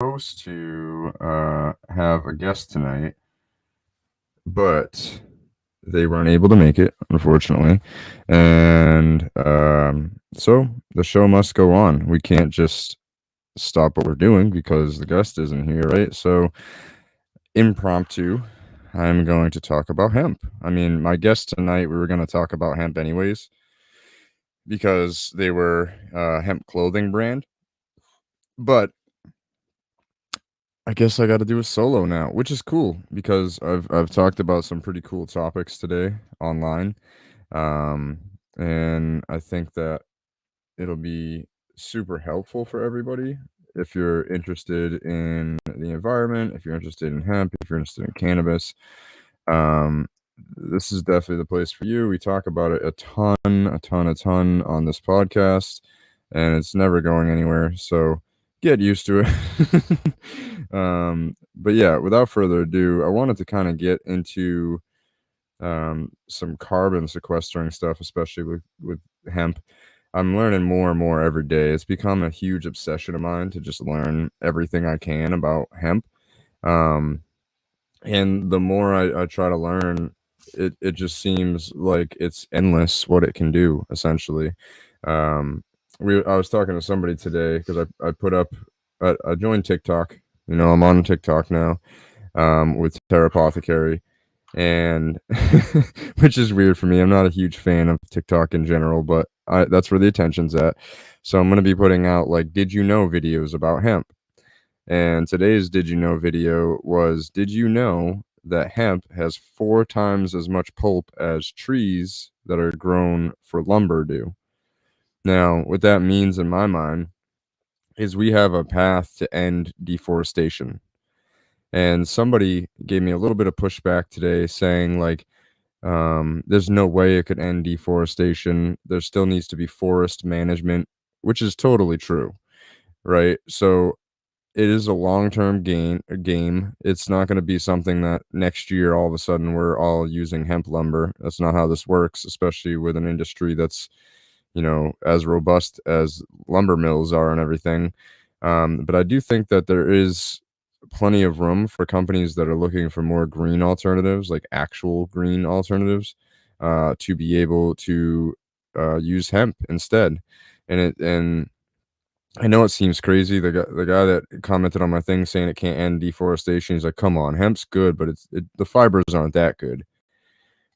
Supposed to have a guest tonight, but they weren't able to make it, unfortunately. And so the show must go on. We can't just stop what we're doing because the guest isn't here, right? So, impromptu, I'm going to talk about hemp. I mean, my guest tonight, we were going to talk about hemp anyways because they were a hemp clothing brand. But I guess I got to do a solo now, which is cool because I've talked about some pretty cool topics today online, um, and I think that it'll be super helpful for everybody if you're interested in the environment, if you're interested in hemp, if you're interested in cannabis. Um, this is definitely the place for you. We talk about it a ton on this podcast, and it's never going anywhere. So get used to it. But yeah, without further ado, I wanted to kind of get into some carbon sequestering stuff, especially with hemp. I'm learning more and more every day. It's become a huge obsession of mine to just learn everything I can about hemp. Um, and the more I try to learn, it just seems like it's endless what it can do, essentially. Um, I was talking to somebody today because I put up, I joined TikTok. I'm on TikTok now with Terra Apothecary, and which is weird for me. I'm not a huge fan of TikTok in general, but that's where the attention's at. So I'm going to be putting out like, did you know videos about hemp? And today's Did You Know video was, did you know that hemp has 4 times as much pulp as trees that are grown for lumber do? Now, what that means in my mind is we have a path to end deforestation. And somebody gave me a little bit of pushback today saying, like, there's no way it could end deforestation. There still needs to be forest management, which is totally true, right? So it is a long-term game. It's not going to be something that next year all of a sudden we're all using hemp lumber. That's not how this works, especially with an industry that's, as robust as lumber mills are and everything. But I do think that there is plenty of room for companies that are looking for more green alternatives, like actual green alternatives, to be able to use hemp instead. And I know it seems crazy. The guy that commented on my thing saying it can't end deforestation, he's like, "Come on, hemp's good, but the fibers aren't that good."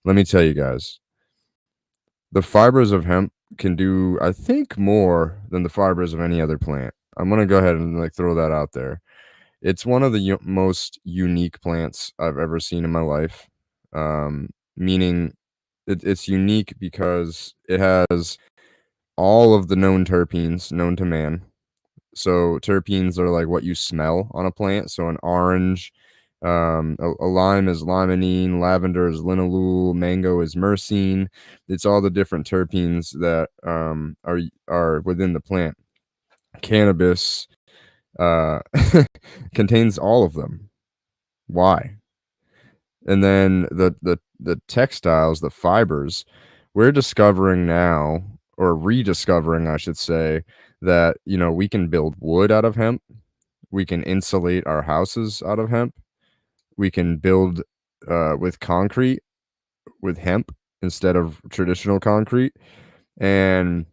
Let me tell you guys, the fibers of hemp can do, I think, more than the fibers of any other plant. I'm gonna go ahead and like throw that out there. It's one of the most unique plants I've ever seen in my life. Meaning, it's unique because it has all of the known terpenes known to man. So terpenes are like what you smell on a plant. So an orange, a lime is limonene, lavender is linalool, mango is myrcene. It's all the different terpenes that are within the plant. Cannabis uh, contains all of them. Why? And then the textiles, the fibers, we're discovering now, or rediscovering, I should say, that we can build wood out of hemp. We can insulate our houses out of hemp. We can build with concrete with hemp instead of traditional concrete. And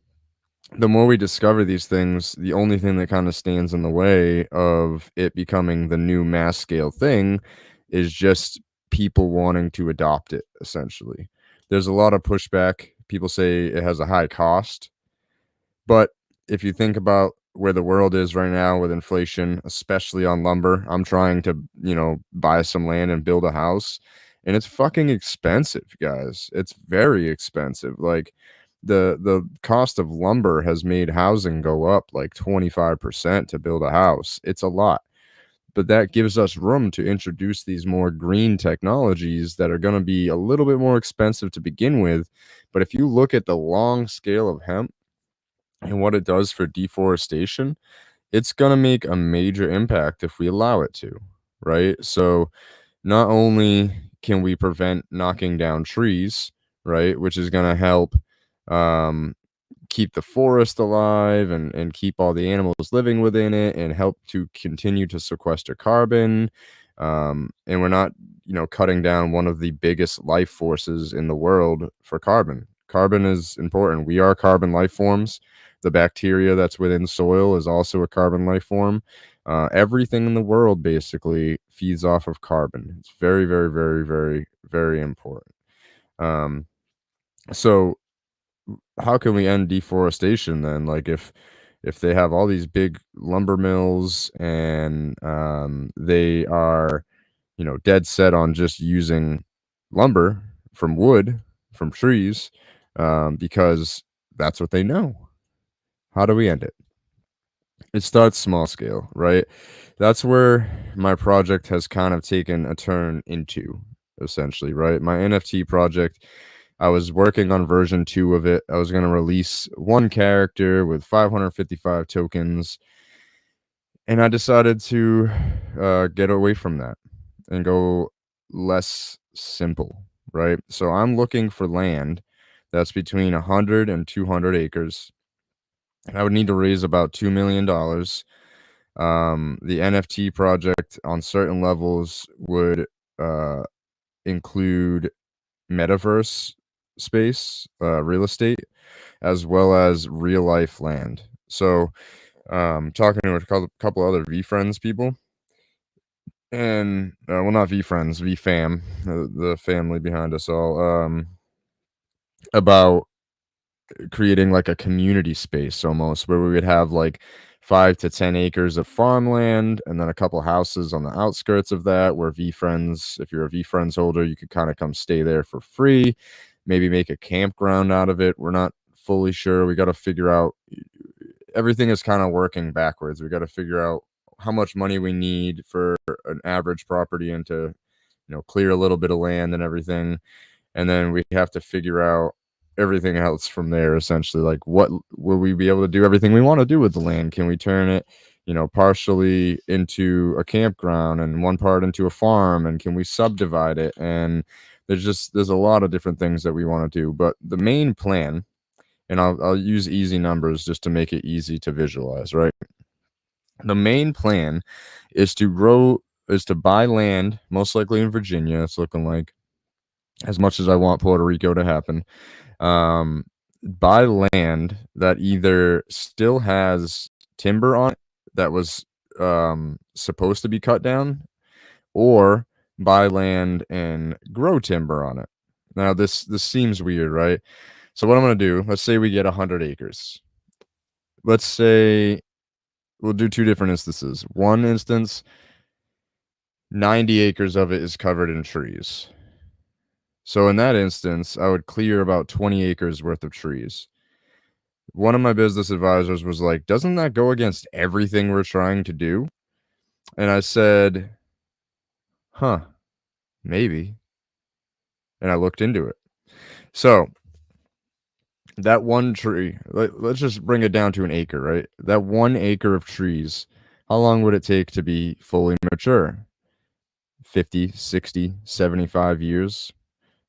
the more we discover these things, the only thing that kind of stands in the way of it becoming the new mass scale thing is just people wanting to adopt it, essentially. There's a lot of pushback. People say it has a high cost. But if you think about where the world is right now with inflation, especially on lumber, I'm trying to, buy some land and build a house, and it's fucking expensive, guys. It's very expensive. Like the cost of lumber has made housing go up like 25% to build a house. It's a lot. But that gives us room to introduce these more green technologies that are going to be a little bit more expensive to begin with. But if you look at the long scale of hemp, and what it does for deforestation, it's going to make a major impact if we allow it to, right? So, not only can we prevent knocking down trees, right, which is going to help um, keep the forest alive and keep all the animals living within it and help to continue to sequester carbon. And we're not, cutting down one of the biggest life forces in the world for carbon. Carbon is important. We are carbon life forms. The bacteria that's within soil is also a carbon life form. Everything in the world basically feeds off of carbon. It's very, very, very, very, very important. So how can we end deforestation then? Like if they have all these big lumber mills and they are, dead set on just using lumber from wood, from trees, because that's what they know. How do we end it? It starts small scale, right? That's where my project has kind of taken a turn into, essentially, right? My NFT project, I was working on version 2 of it. I was going to release one character with 555 tokens, and I decided to get away from that and go less simple, right? So I'm looking for land that's between 100 and 200 acres. I would need to raise about $2 million. The NFT project on certain levels would include metaverse space, real estate, as well as real life land. So, talking to a couple other VFriends people, and well, not VFriends, VFam, the family behind us all, about creating like a community space almost where we would have like 5 to 10 acres of farmland and then a couple houses on the outskirts of that where VFriends, if you're a VFriends holder, you could kind of come stay there for free, maybe make a campground out of it. We're not fully sure. We got to figure out, everything is kind of working backwards. We got to figure out how much money we need for an average property and to, clear a little bit of land and everything. And then we have to figure out everything else from there, essentially. Like, what will we be able to do everything we want to do with the land? Can we turn it, partially into a campground and one part into a farm? And can we subdivide it? And there's a lot of different things that we want to do. But the main plan, and I'll use easy numbers just to make it easy to visualize, right? The main plan is to buy land, most likely in Virginia. It's looking like, as much as I want Puerto Rico to happen, buy land that either still has timber on it that was supposed to be cut down, or buy land and grow timber on it. Now this seems weird, right? So what I'm going to do, let's say we get 100 acres. Let's say we'll do two different instances. One instance, 90 acres of it is covered in trees. So in that instance, I would clear about 20 acres worth of trees. One of my business advisors was like, doesn't that go against everything we're trying to do? And I said, huh, maybe. And I looked into it. So that one tree, let's just bring it down to an acre, right? That 1 acre of trees, how long would it take to be fully mature? 50, 60, 75 years.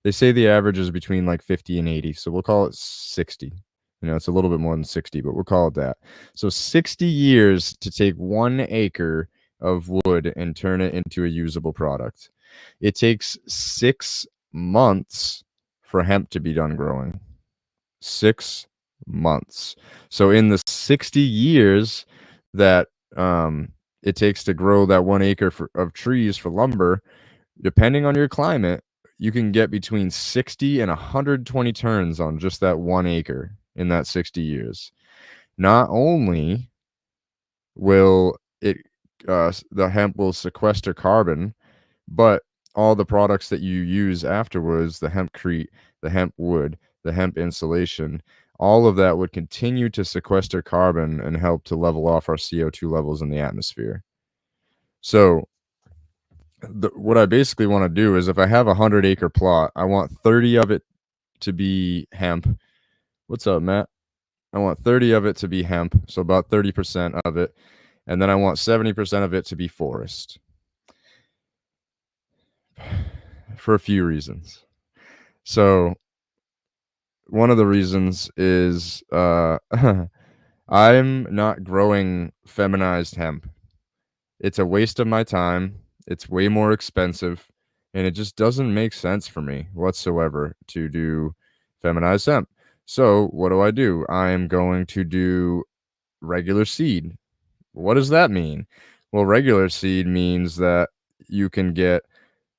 They say the average is between like 50 and 80. So we'll call it 60. It's a little bit more than 60, but we'll call it that. So 60 years to take 1 acre of wood and turn it into a usable product. It takes 6 months for hemp to be done growing. 6 months. So in the 60 years that it takes to grow that 1 acre of trees for lumber, depending on your climate, you can get between 60 and 120 turns on just that 1 acre in that 60 years. Not only will it, the hemp will sequester carbon, but all the products that you use afterwards, the hempcrete, the hemp wood, the hemp insulation, all of that would continue to sequester carbon and help to level off our CO2 levels in the atmosphere. So what I basically want to do is, if I have a 100-acre plot, I want 30 of it to be hemp. What's up, Matt? I want 30 of it to be hemp, so about 30% of it. And then I want 70% of it to be forest. For a few reasons. So one of the reasons is I'm not growing feminized hemp. It's a waste of my time. It's way more expensive, and it just doesn't make sense for me whatsoever to do feminized hemp. So, what do? I am going to do regular seed. What does that mean? Well, regular seed means that you can get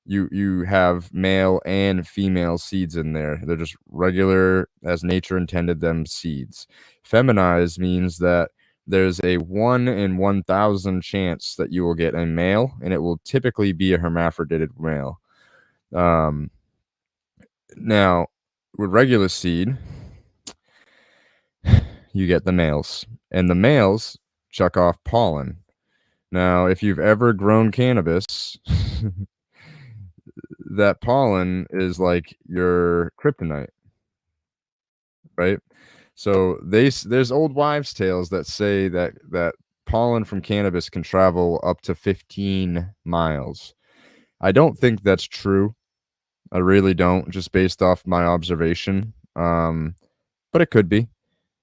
you have male and female seeds in there. They're just regular as nature intended them seeds. Feminized means that there's a 1 in 1,000 chance that you will get a male, and it will typically be a hermaphroditic male. Um, Now, with regular seed, you get the males, and the males chuck off pollen. Now, if you've ever grown cannabis, that pollen is like your kryptonite, right? So there's old wives' tales that say that pollen from cannabis can travel up to 15 miles. I don't think that's true. I really don't, just based off my observation. But it could be.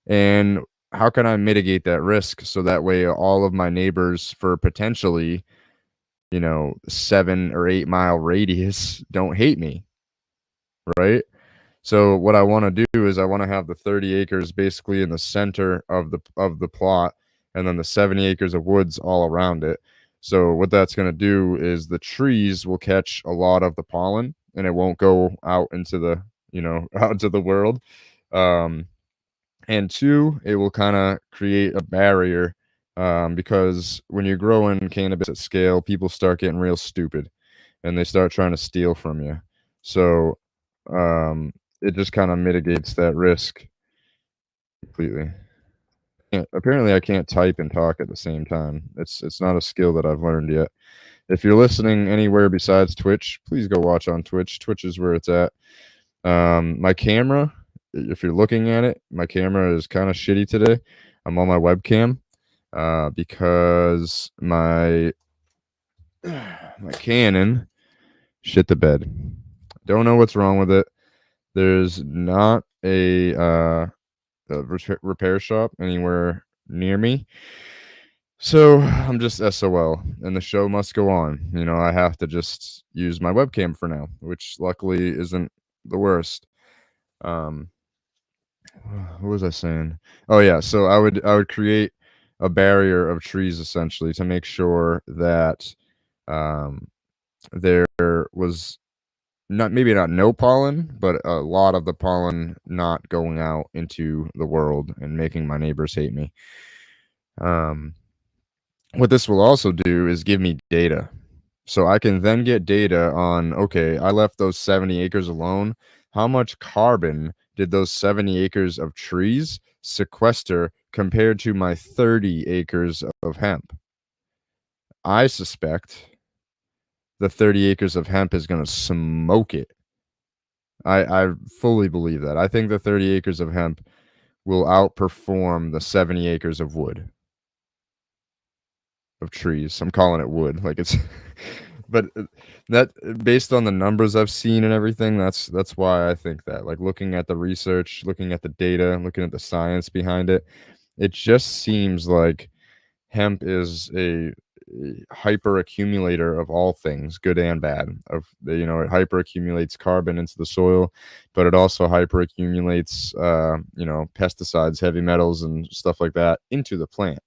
And how can I mitigate that risk so that way all of my neighbors for potentially, 7 or 8 mile radius don't hate me, right? So what I want to do is I want to have the 30 acres basically in the center of the plot, and then the 70 acres of woods all around it. So what that's going to do is the trees will catch a lot of the pollen, and it won't go out into the out into the world. Um, and two, it will kind of create a barrier, because when you're growing cannabis at scale, people start getting real stupid, and they start trying to steal from you. So it just kind of mitigates that risk completely. Apparently, I can't type and talk at the same time. It's not a skill that I've learned yet. If you're listening anywhere besides Twitch, please go watch on Twitch. Twitch is where it's at. My camera, if you're looking at it, my camera is kind of shitty today. I'm on my webcam because my my Canon shit the bed. Don't know what's wrong with it. There's not a repair shop anywhere near me. So I'm just SOL, and the show must go on. I have to just use my webcam for now, which luckily isn't the worst. Um, what was I saying? Oh yeah, so I would create a barrier of trees essentially to make sure that um, there was not no pollen, but a lot of the pollen not going out into the world and making my neighbors hate me. Um, what this will also do is give me data. So I can then get data on, okay, I left those 70 acres alone. How much carbon did those 70 acres of trees sequester compared to my 30 acres of hemp? I suspect the 30 acres of hemp is going to smoke it. I fully believe that. I think the 30 acres of hemp will outperform the 70 acres of wood, of trees. I'm calling it wood, like it's, but that based on the numbers I've seen and everything, that's why I think that. Like looking at the research, looking at the data, looking at the science behind it, it just seems like hemp is a hyper accumulator of all things, good and bad. It hyper accumulates carbon into the soil, but it also hyper accumulates pesticides, heavy metals, and stuff like that into the plant.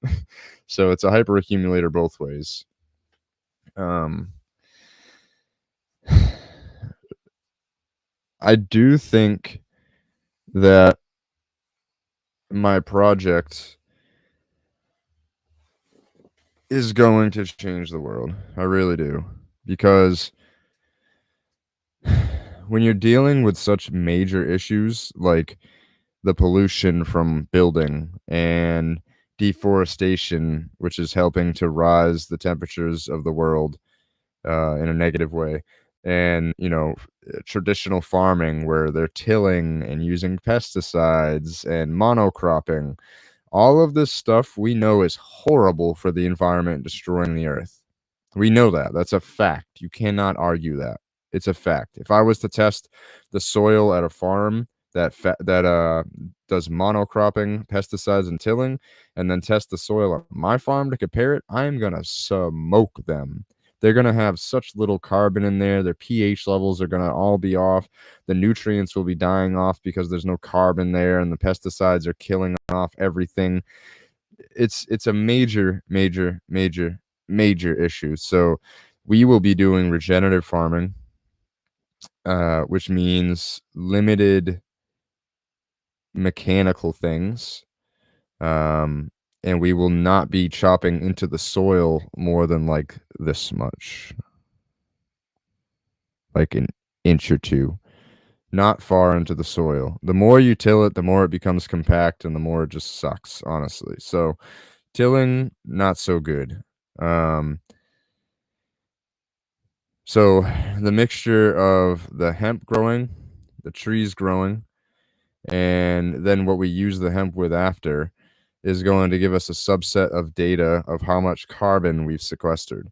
So it's a hyper accumulator both ways. I do think that my project is going to change the world. I really do. Because when you're dealing with such major issues like the pollution from building and deforestation, which is helping to rise the temperatures of the world in a negative way, and traditional farming where they're tilling and using pesticides and monocropping, all of this stuff we know is horrible for the environment, destroying the earth. We know that. That's a fact. You cannot argue that. It's a fact. If I was to test the soil at a farm, that does monocropping, pesticides, and tilling, and then test the soil on my farm to compare it, I'm gonna smoke them. They're gonna have such little carbon in there. Their pH levels are gonna all be off. The nutrients will be dying off because there's no carbon there, and the pesticides are killing off everything. It's a major issue. So we will be doing regenerative farming, which means limited mechanical things, and we will not be chopping into the soil more than like this much, like an inch or two, not far into the soil. The more you till it, the more it becomes compact, and the more it just sucks, honestly. So tilling, not so good. So the mixture of the hemp growing, the trees growing, and then what we use the hemp with after is going to give us a subset of data of how much carbon we've sequestered.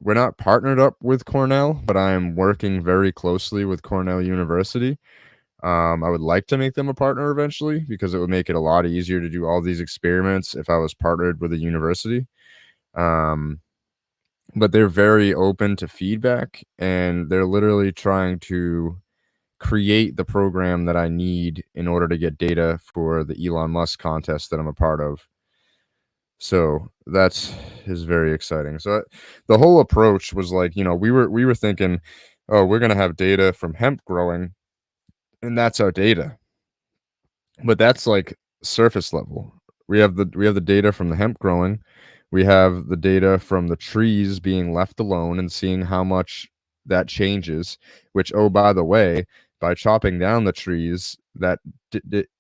We're not partnered up with Cornell, but I am working very closely with Cornell University. I would like to make them a partner eventually because it would make it a lot easier to do all these experiments if I was partnered with a university. But they're very open to feedback, and they're literally trying to create the program that I need in order to get data for the Elon Musk contest that I'm a part of. So that is very exciting. So the whole approach was like, we were thinking, oh, we're going to have data from hemp growing, and that's our data. But that's like surface level. We have the data from the hemp growing. We have the data from the trees being left alone and seeing how much that changes, which, oh, by the way, by chopping down the trees, that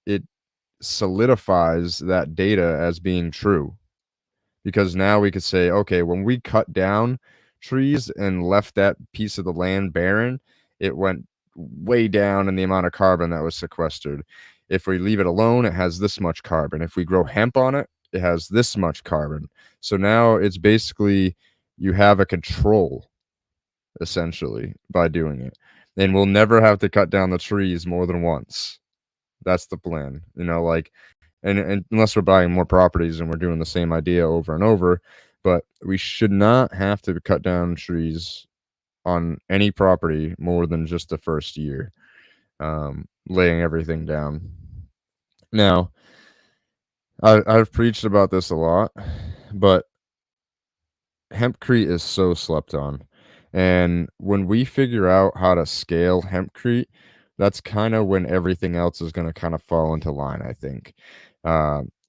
it solidifies that data as being true. Because now we could say, okay, when we cut down trees and left that piece of the land barren, it went way down in the amount of carbon that was sequestered. If we leave it alone, it has this much carbon. If we grow hemp on it, it has this much carbon. So now it's basically you have a control, essentially, by doing it. And we'll never have to cut down the trees more than once. That's the plan. And unless we're buying more properties and we're doing the same idea over and over, but we should not have to cut down trees on any property more than just the first year, laying everything down. Now, I've preached about this a lot, but hempcrete is so slept on. And when we figure out how to scale hempcrete, that's kind of when everything else is going to kind of fall into line, I think.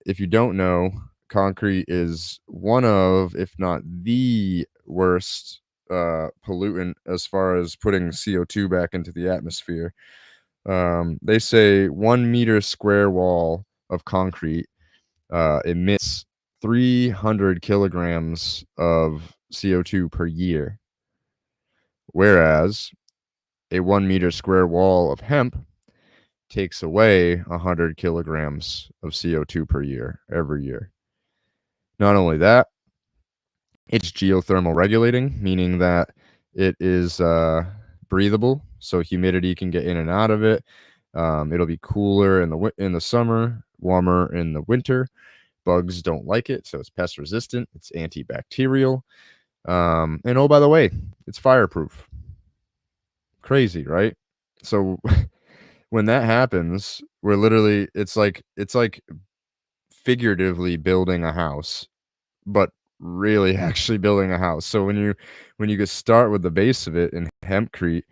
If you don't know, concrete is one of, if not the worst pollutant as far as putting CO2 back into the atmosphere. They say 1 meter square wall of concrete emits 300 kilograms of CO2 per year, whereas a 1 meter square wall of hemp takes away 100 kilograms of CO2 per year every year. Not only that, it's geothermal regulating, meaning that it is breathable, so humidity can get in and out of it. It'll be cooler in the summer, warmer in the winter. Bugs don't like it, so it's pest resistant. It's antibacterial. And oh, by the way, it's fireproof. Crazy, right? So when that happens, we're literally it's like figuratively building a house, but really actually building a house. So when you could start with the base of it in hempcrete,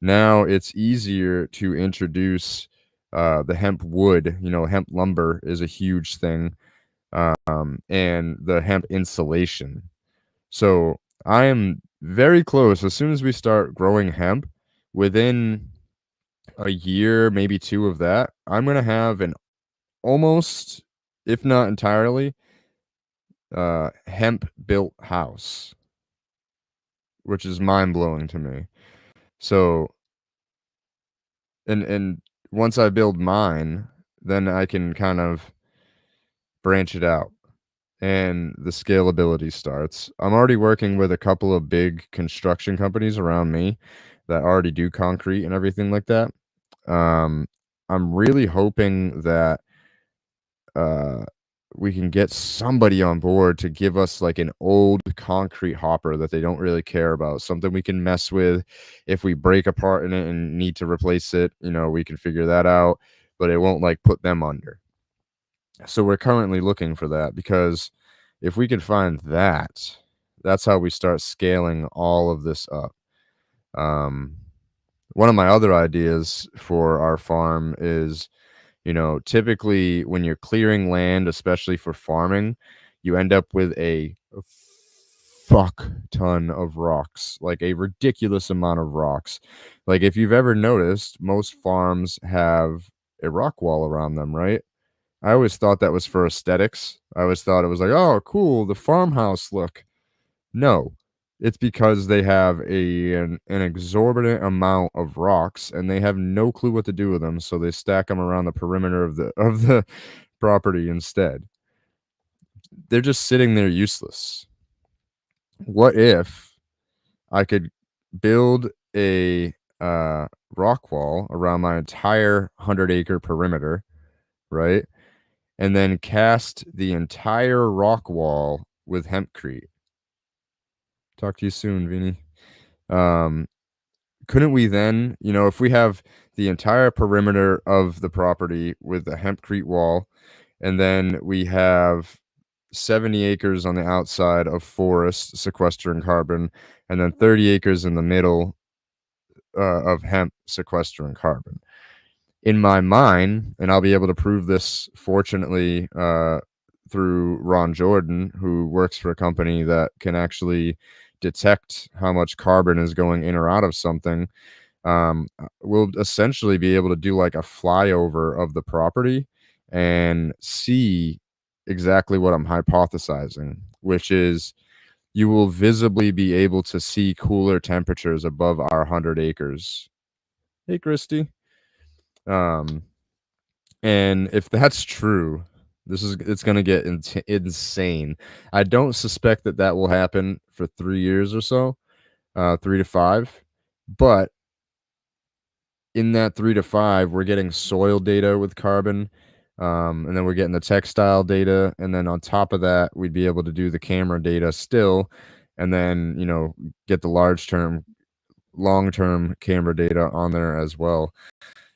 now it's easier to introduce the hemp wood. Hemp lumber is a huge thing, and the hemp insulation. So I am very close. As soon as we start growing hemp, within a year, maybe two of that, I'm going to have an almost, if not entirely, hemp built house, which is mind blowing to me. So, and once I build mine, then I can kind of branch it out and the scalability starts. I'm already working with a couple of big construction companies around me that already do concrete and everything like that. I'm really hoping that uh, we can get somebody on board to give us like an old concrete hopper that they don't really care about, something we can mess with. If we break apart in it and need to replace it, we can figure that out, but it won't like put them under. So we're currently looking for that, because if we can find that, that's how we start scaling all of this up. Um, One of my other ideas for our farm is, typically when you're clearing land, especially for farming, you end up with a fuck ton of rocks, like a ridiculous amount of rocks. Like if you've ever noticed, most farms have a rock wall around them, right? I always thought that was for aesthetics. I always thought it was like, oh, cool, the farmhouse look. No, it's because they have an exorbitant amount of rocks and they have no clue what to do with them, so they stack them around the perimeter of the property instead. They're just sitting there useless. What if I could build a rock wall around my entire 100-acre perimeter, right? And then cast the entire rock wall with hempcrete. Talk to you soon, Vinny. Um, couldn't we then, if we have the entire perimeter of the property with the hempcrete wall, and then we have 70 acres on the outside of forest sequestering carbon, and then 30 acres in the middle of hemp sequestering carbon. In my mind, and I'll be able to prove this, fortunately, through Ron Jordan, who works for a company that can actually detect how much carbon is going in or out of something. We'll essentially be able to do like a flyover of the property and see exactly what I'm hypothesizing, which is you will visibly be able to see cooler temperatures above our 100 acres. Hey, Christy. Um, and if that's true, it's going to get insane. I don't suspect that will happen for 3 years or so, 3 to 5, but in that 3 to 5, we're getting soil data with carbon, and then we're getting the textile data, and then on top of that, we'd be able to do the camera data still, and then, get the long-term camera data on there as well.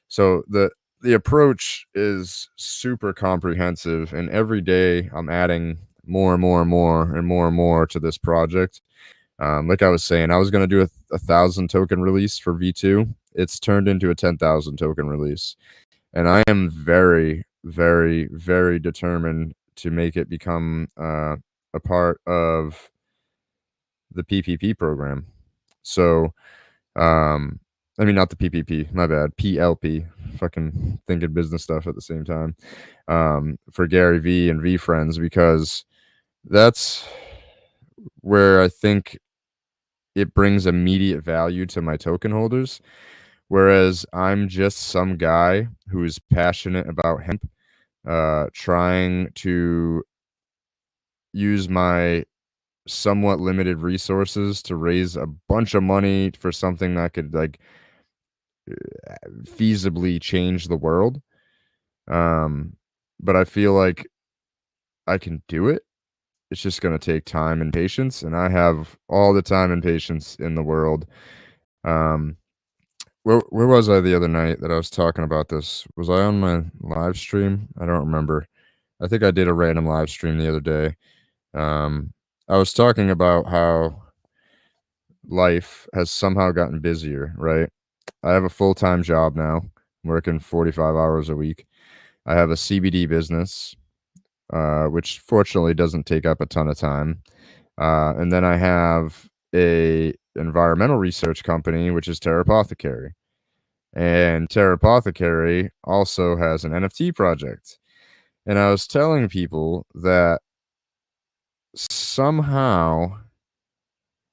So the approach is super comprehensive, and every day I'm adding more and more and more and more and more to this project. Like I was saying, I was going to do a 1,000 token release for V2. It's turned into a 10,000 token release. And I am very, very, very determined to make it become a part of the PPP program. So, I mean, not the PPP, my bad, PLP, fucking thinking business stuff at the same time, for Gary V and V Friends, because that's where I think it brings immediate value to my token holders, whereas I'm just some guy who's passionate about hemp, trying to use my somewhat limited resources to raise a bunch of money for something that could like feasibly change the world. But I feel like I can do it. It's just going to take time and patience, and I have all the time and patience in the world. Um, where was I the other night that I was talking about this? Was I on my live stream? I don't remember. I think I did a random live stream the other day. I was talking about how life has somehow gotten busier, right? I have a full-time job now, working 45 hours a week. I have a CBD business, which fortunately doesn't take up a ton of time. And then I have a environmental research company, which is Terrapothecary. And Terrapothecary also has an NFT project. And I was telling people that somehow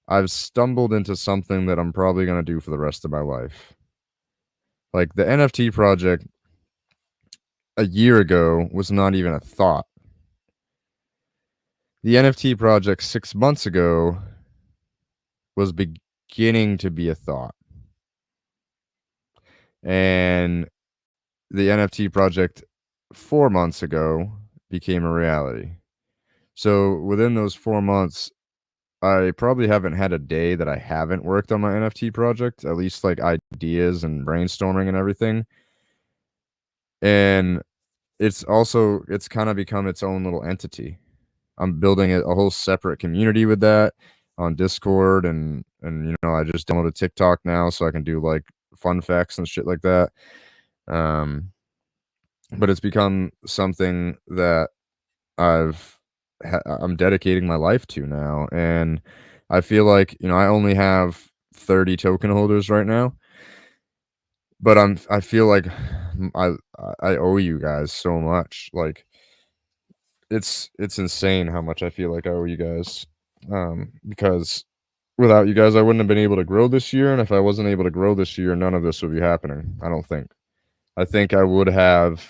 I've stumbled into something that I'm probably going to do for the rest of my life. Like the NFT project a year ago was not even a thought. The NFT project 6 months ago was beginning to be a thought. And the NFT project 4 months ago became a reality. So within those 4 months, I probably haven't had a day that I haven't worked on my NFT project, at least like ideas and brainstorming and everything. And it's kind of become its own little entity. I'm building a whole separate community with that on Discord, and I just downloaded TikTok now so I can do like fun facts and shit like that. Um, but it's become something that I'm dedicating my life to now, and I feel like I only have 30 token holders right now, but I feel like I I owe you guys so much. Like it's insane how much I feel like I owe you guys, because without you guys, I wouldn't have been able to grow this year, and if I wasn't able to grow this year, none of this would be happening. I don't think. I think I would have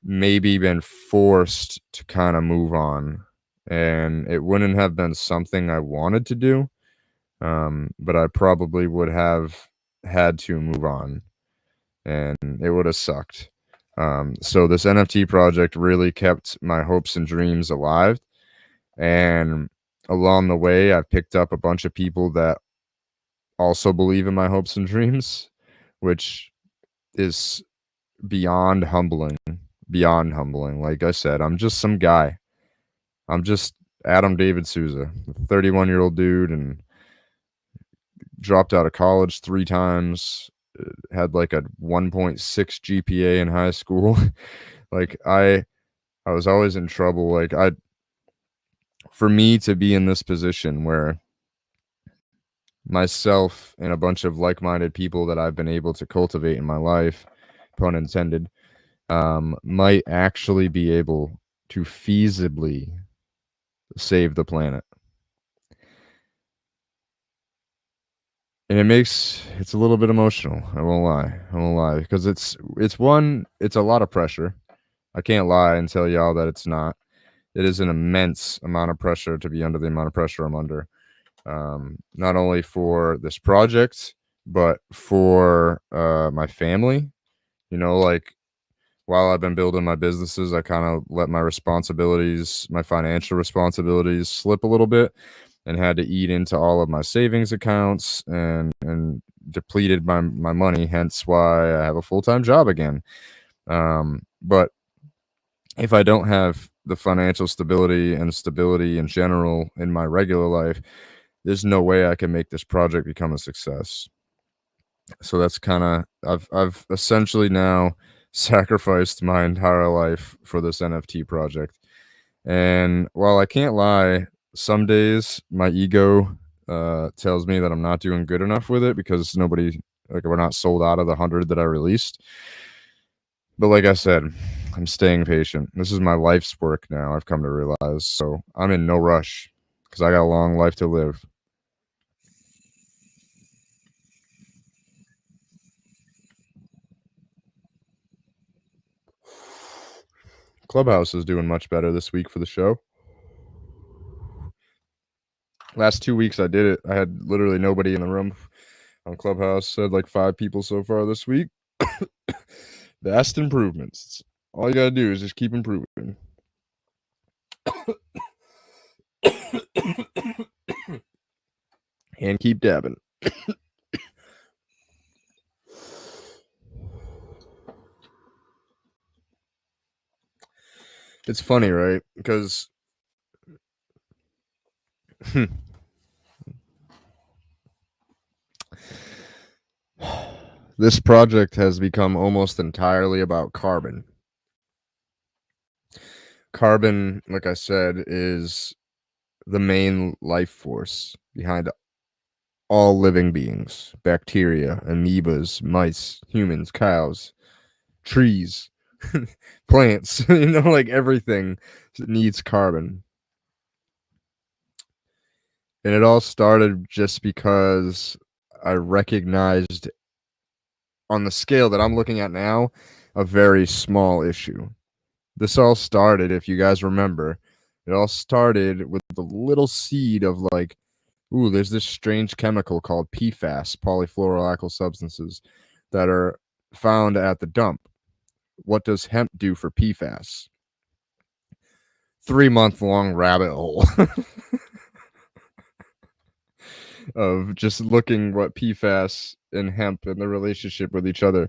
maybe been forced to kind of move on, and it wouldn't have been something I wanted to do, but I probably would have had to move on, and it would have sucked. So this NFT project really kept my hopes and dreams alive, and along the way, I've picked up a bunch of people that also believe in my hopes and dreams, which is beyond humbling. Beyond humbling. Like I said, I'm just some guy. I'm just Adam David Souza, 31-year-old dude, and dropped out of college 3 times, had like a 1.6 GPA in high school. Like I was always in trouble. Like for me to be in this position where myself and a bunch of like-minded people that I've been able to cultivate in my life, pun intended, might actually be able to feasibly save the planet. And it's a little bit emotional. I won't lie, because it's a lot of pressure. I can't lie and tell y'all that it's not. It is an immense amount of pressure to be under the amount of pressure I'm under. Not only for this project, but for my family. Like while I've been building my businesses, I kind of let my financial responsibilities slip a little bit, and had to eat into all of my savings accounts, and depleted my money, hence why I have a full-time job again. But if I don't have the financial stability and stability in general in my regular life, there's no way I can make this project become a success. So that's kind of I've essentially now sacrificed my entire life for this NFT project. And while I can't lie, some days my ego tells me that I'm not doing good enough with it because we're not sold out of the 100 that I released. But like I said, I'm staying patient. This is my life's work now, I've come to realize. So I'm in no rush because I got a long life to live. Clubhouse is doing much better this week for the show. Last 2 weeks I did it. I had literally nobody in the room on Clubhouse. Said like 5 people so far this week. Vast improvements. All you gotta do is just keep improving. And keep dabbing. It's funny, right? Because this project has become almost entirely about carbon. Carbon, like I said, is the main life force behind all living beings: bacteria, amoebas, mice, humans, cows, trees, plants, like everything needs carbon. And it all started just because I recognized, on the scale that I'm looking at now, a very small issue. This all started, if you guys remember, it all started with the little seed of like, ooh, there's this strange chemical called PFAS, polyfluoroalkyl substances, that are found at the dump. What does hemp do for PFAS? 3-month long rabbit hole of just looking what PFAS and hemp and the relationship with each other.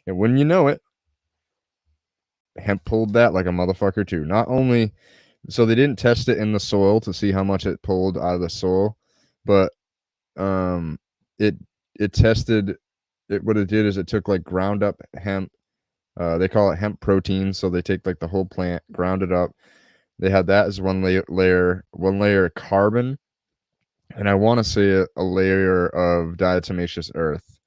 And when you know it, hemp pulled that like a motherfucker too. Not only, so they didn't test it in the soil to see how much it pulled out of the soil, but it tested it. What it did is it took like ground up hemp. They call it hemp protein, so they take like the whole plant, ground it up. They had that as one layer of carbon, and I want to say a layer of diatomaceous earth.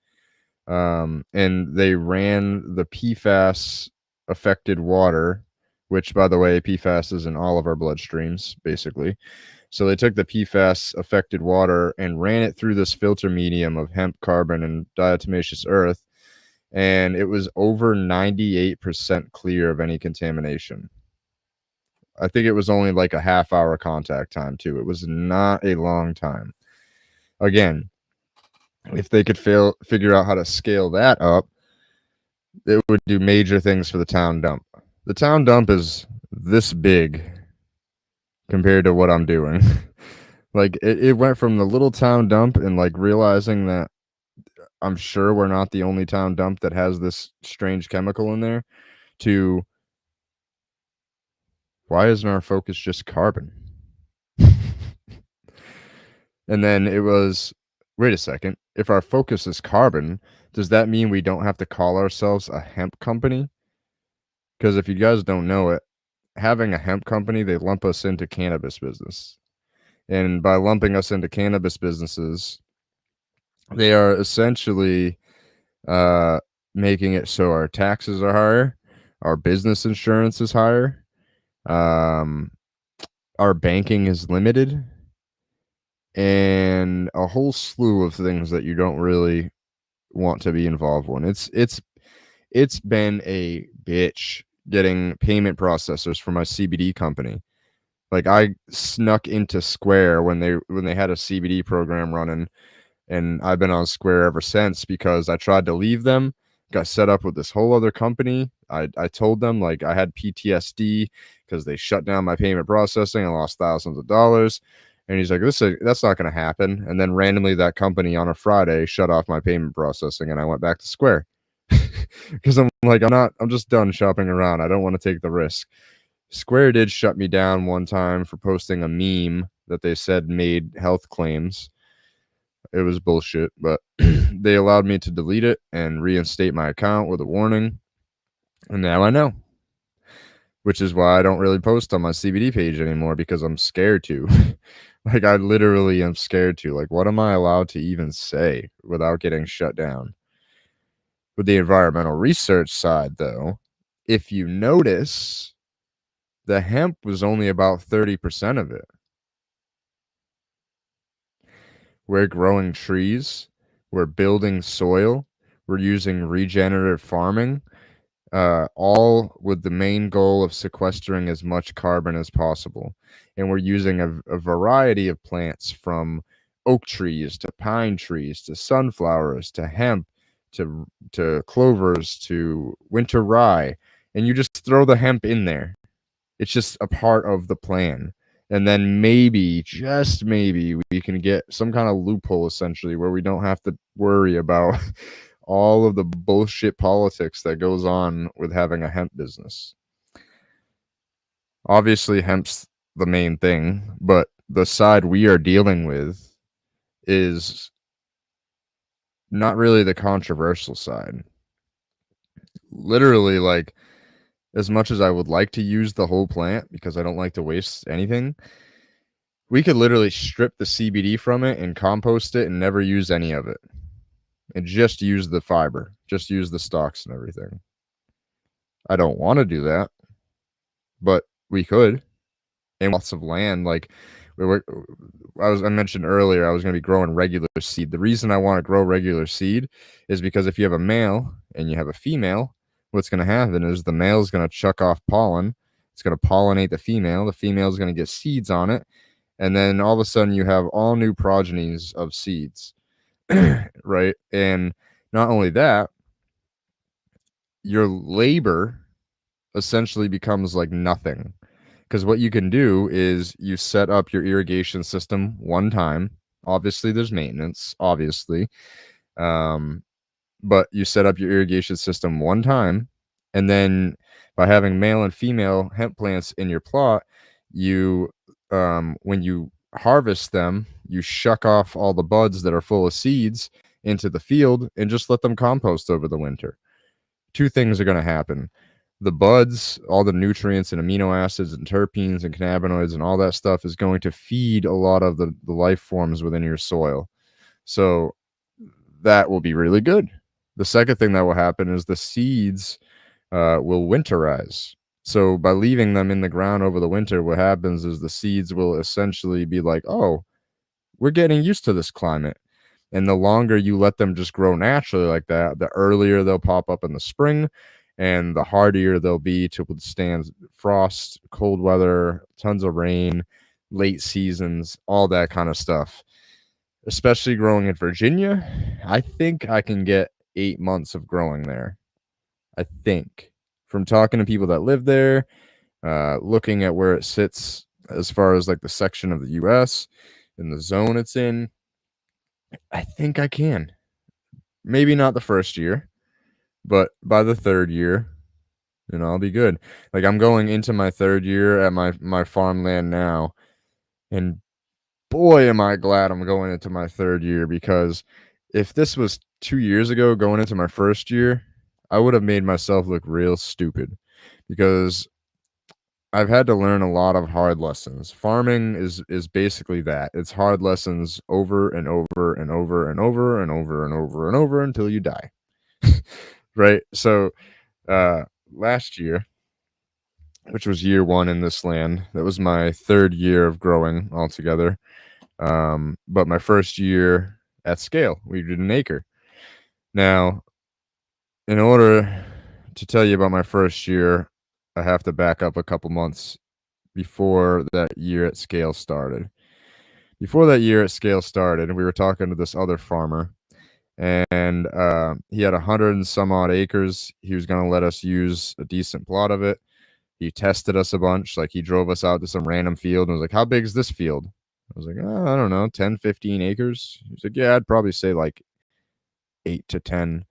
And they ran the PFAS affected water, which, by the way, PFAS is in all of our bloodstreams, basically. So they took the PFAS affected water and ran it through this filter medium of hemp, carbon, and diatomaceous earth, and it was over 98% clear of any contamination. I think it was only like a half-hour contact time, too. It was not a long time. Again, if they could figure out how to scale that up, it would do major things for the town dump. The town dump is this big compared to what I'm doing. Like, it went from the little town dump and, like, realizing that I'm sure we're not the only town dump that has this strange chemical in there, to why isn't our focus just carbon? And then it was, wait a second, if our focus is carbon, does that mean we don't have to call ourselves a hemp company? Because if you guys don't know it, having a hemp company, they lump us into cannabis business. And by lumping us into cannabis businesses, they are essentially making it so our taxes are higher, our business insurance is higher, our banking is limited, and a whole slew of things that you don't really want to be involved in. It's been a bitch getting payment processors for my CBD company. Like, I snuck into Square when they had a CBD program running, and I've been on Square ever since because I tried to leave them, got set up with this whole other company. I told them, like, I had PTSD because they shut down my payment processing and lost thousands of dollars. And he's like, that's not going to happen. And then randomly that company on a Friday shut off my payment processing, and I went back to Square because I'm like, I'm just done shopping around. I don't want to take the risk. Square did shut me down one time for posting a meme that they said made health claims. It was bullshit, but they allowed me to delete it and reinstate my account with a warning. And now I know, which is why I don't really post on my CBD page anymore, because I'm scared to. Like, I literally am scared to. Like, what am I allowed to even say without getting shut down? With the environmental research side, though, if you notice, the hemp was only about 30% of it. We're growing trees, we're building soil, we're using regenerative farming, all with the main goal of sequestering as much carbon as possible. And we're using a variety of plants, from oak trees to pine trees to sunflowers to hemp to clovers to winter rye. And you just throw the hemp in there. It's just a part of the plan. And then maybe, just maybe, we can get some kind of loophole, essentially, where we don't have to worry about all of the bullshit politics that goes on with having a hemp business. Obviously, hemp's the main thing, but the side we are dealing with is not really the controversial side. Literally, like, as much as I would like to use the whole plant because I don't like to waste anything, we could literally strip the CBD from it and compost it and never use any of it. And just use the fiber, just use the stalks and everything. I don't want to do that, but we could. And lots of land, like I mentioned earlier, I was going to be growing regular seed. The reason I want to grow regular seed is because if you have a male and you have a female, what's going to happen is the male is going to chuck off pollen. It's going to pollinate the female. The female is going to get seeds on it. And then all of a sudden you have all new progenies of seeds, right? And not only that, your labor essentially becomes like nothing. Because what you can do is you set up your irrigation system one time. Obviously, there's maintenance, obviously. Um, but you set up your irrigation system one time, and then by having male and female hemp plants in your plot, you when you harvest them, you shuck off all the buds that are full of seeds into the field and just let them compost over the winter. Two things are going to happen. The buds, all the nutrients and amino acids and terpenes and cannabinoids and all that stuff is going to feed a lot of the life forms within your soil. So that will be really good. The second thing that will happen is the seeds will winterize. So by leaving them in the ground over the winter, what happens is the seeds will essentially be like, oh, we're getting used to this climate. And the longer you let them just grow naturally like that, the earlier they'll pop up in the spring and the hardier they'll be to withstand frost, cold weather, tons of rain, late seasons, all that kind of stuff. Especially growing in Virginia, I think I can get 8 months of growing there. I think. From talking to people that live there, looking at where it sits as far as like the section of the US and the zone it's in, I think I can. Maybe not the first year, but by the third year, I'll be good. Like I'm going into my third year at my farmland now, and boy, am I glad I'm going into my third year, because if this was 2 years ago going into my first year, I would have made myself look real stupid, because I've had to learn a lot of hard lessons. Farming is basically that. It's hard lessons over and over and over and over and over and over and over until you die. Right? So last year, which was year one in this land, that was my third year of growing altogether. But my first year at scale, we did an acre. Now, in order to tell you about my first year, I have to back up a couple months before that year at scale started. Before that year at scale started, we were talking to this other farmer, and he had 100 and some odd acres. He was going to let us use a decent plot of it. He tested us a bunch. Like, he drove us out to some random field and was like, how big is this field? I was like, oh, I don't know, 10, 15 acres. He's like, yeah, I'd probably say like 8 to 10.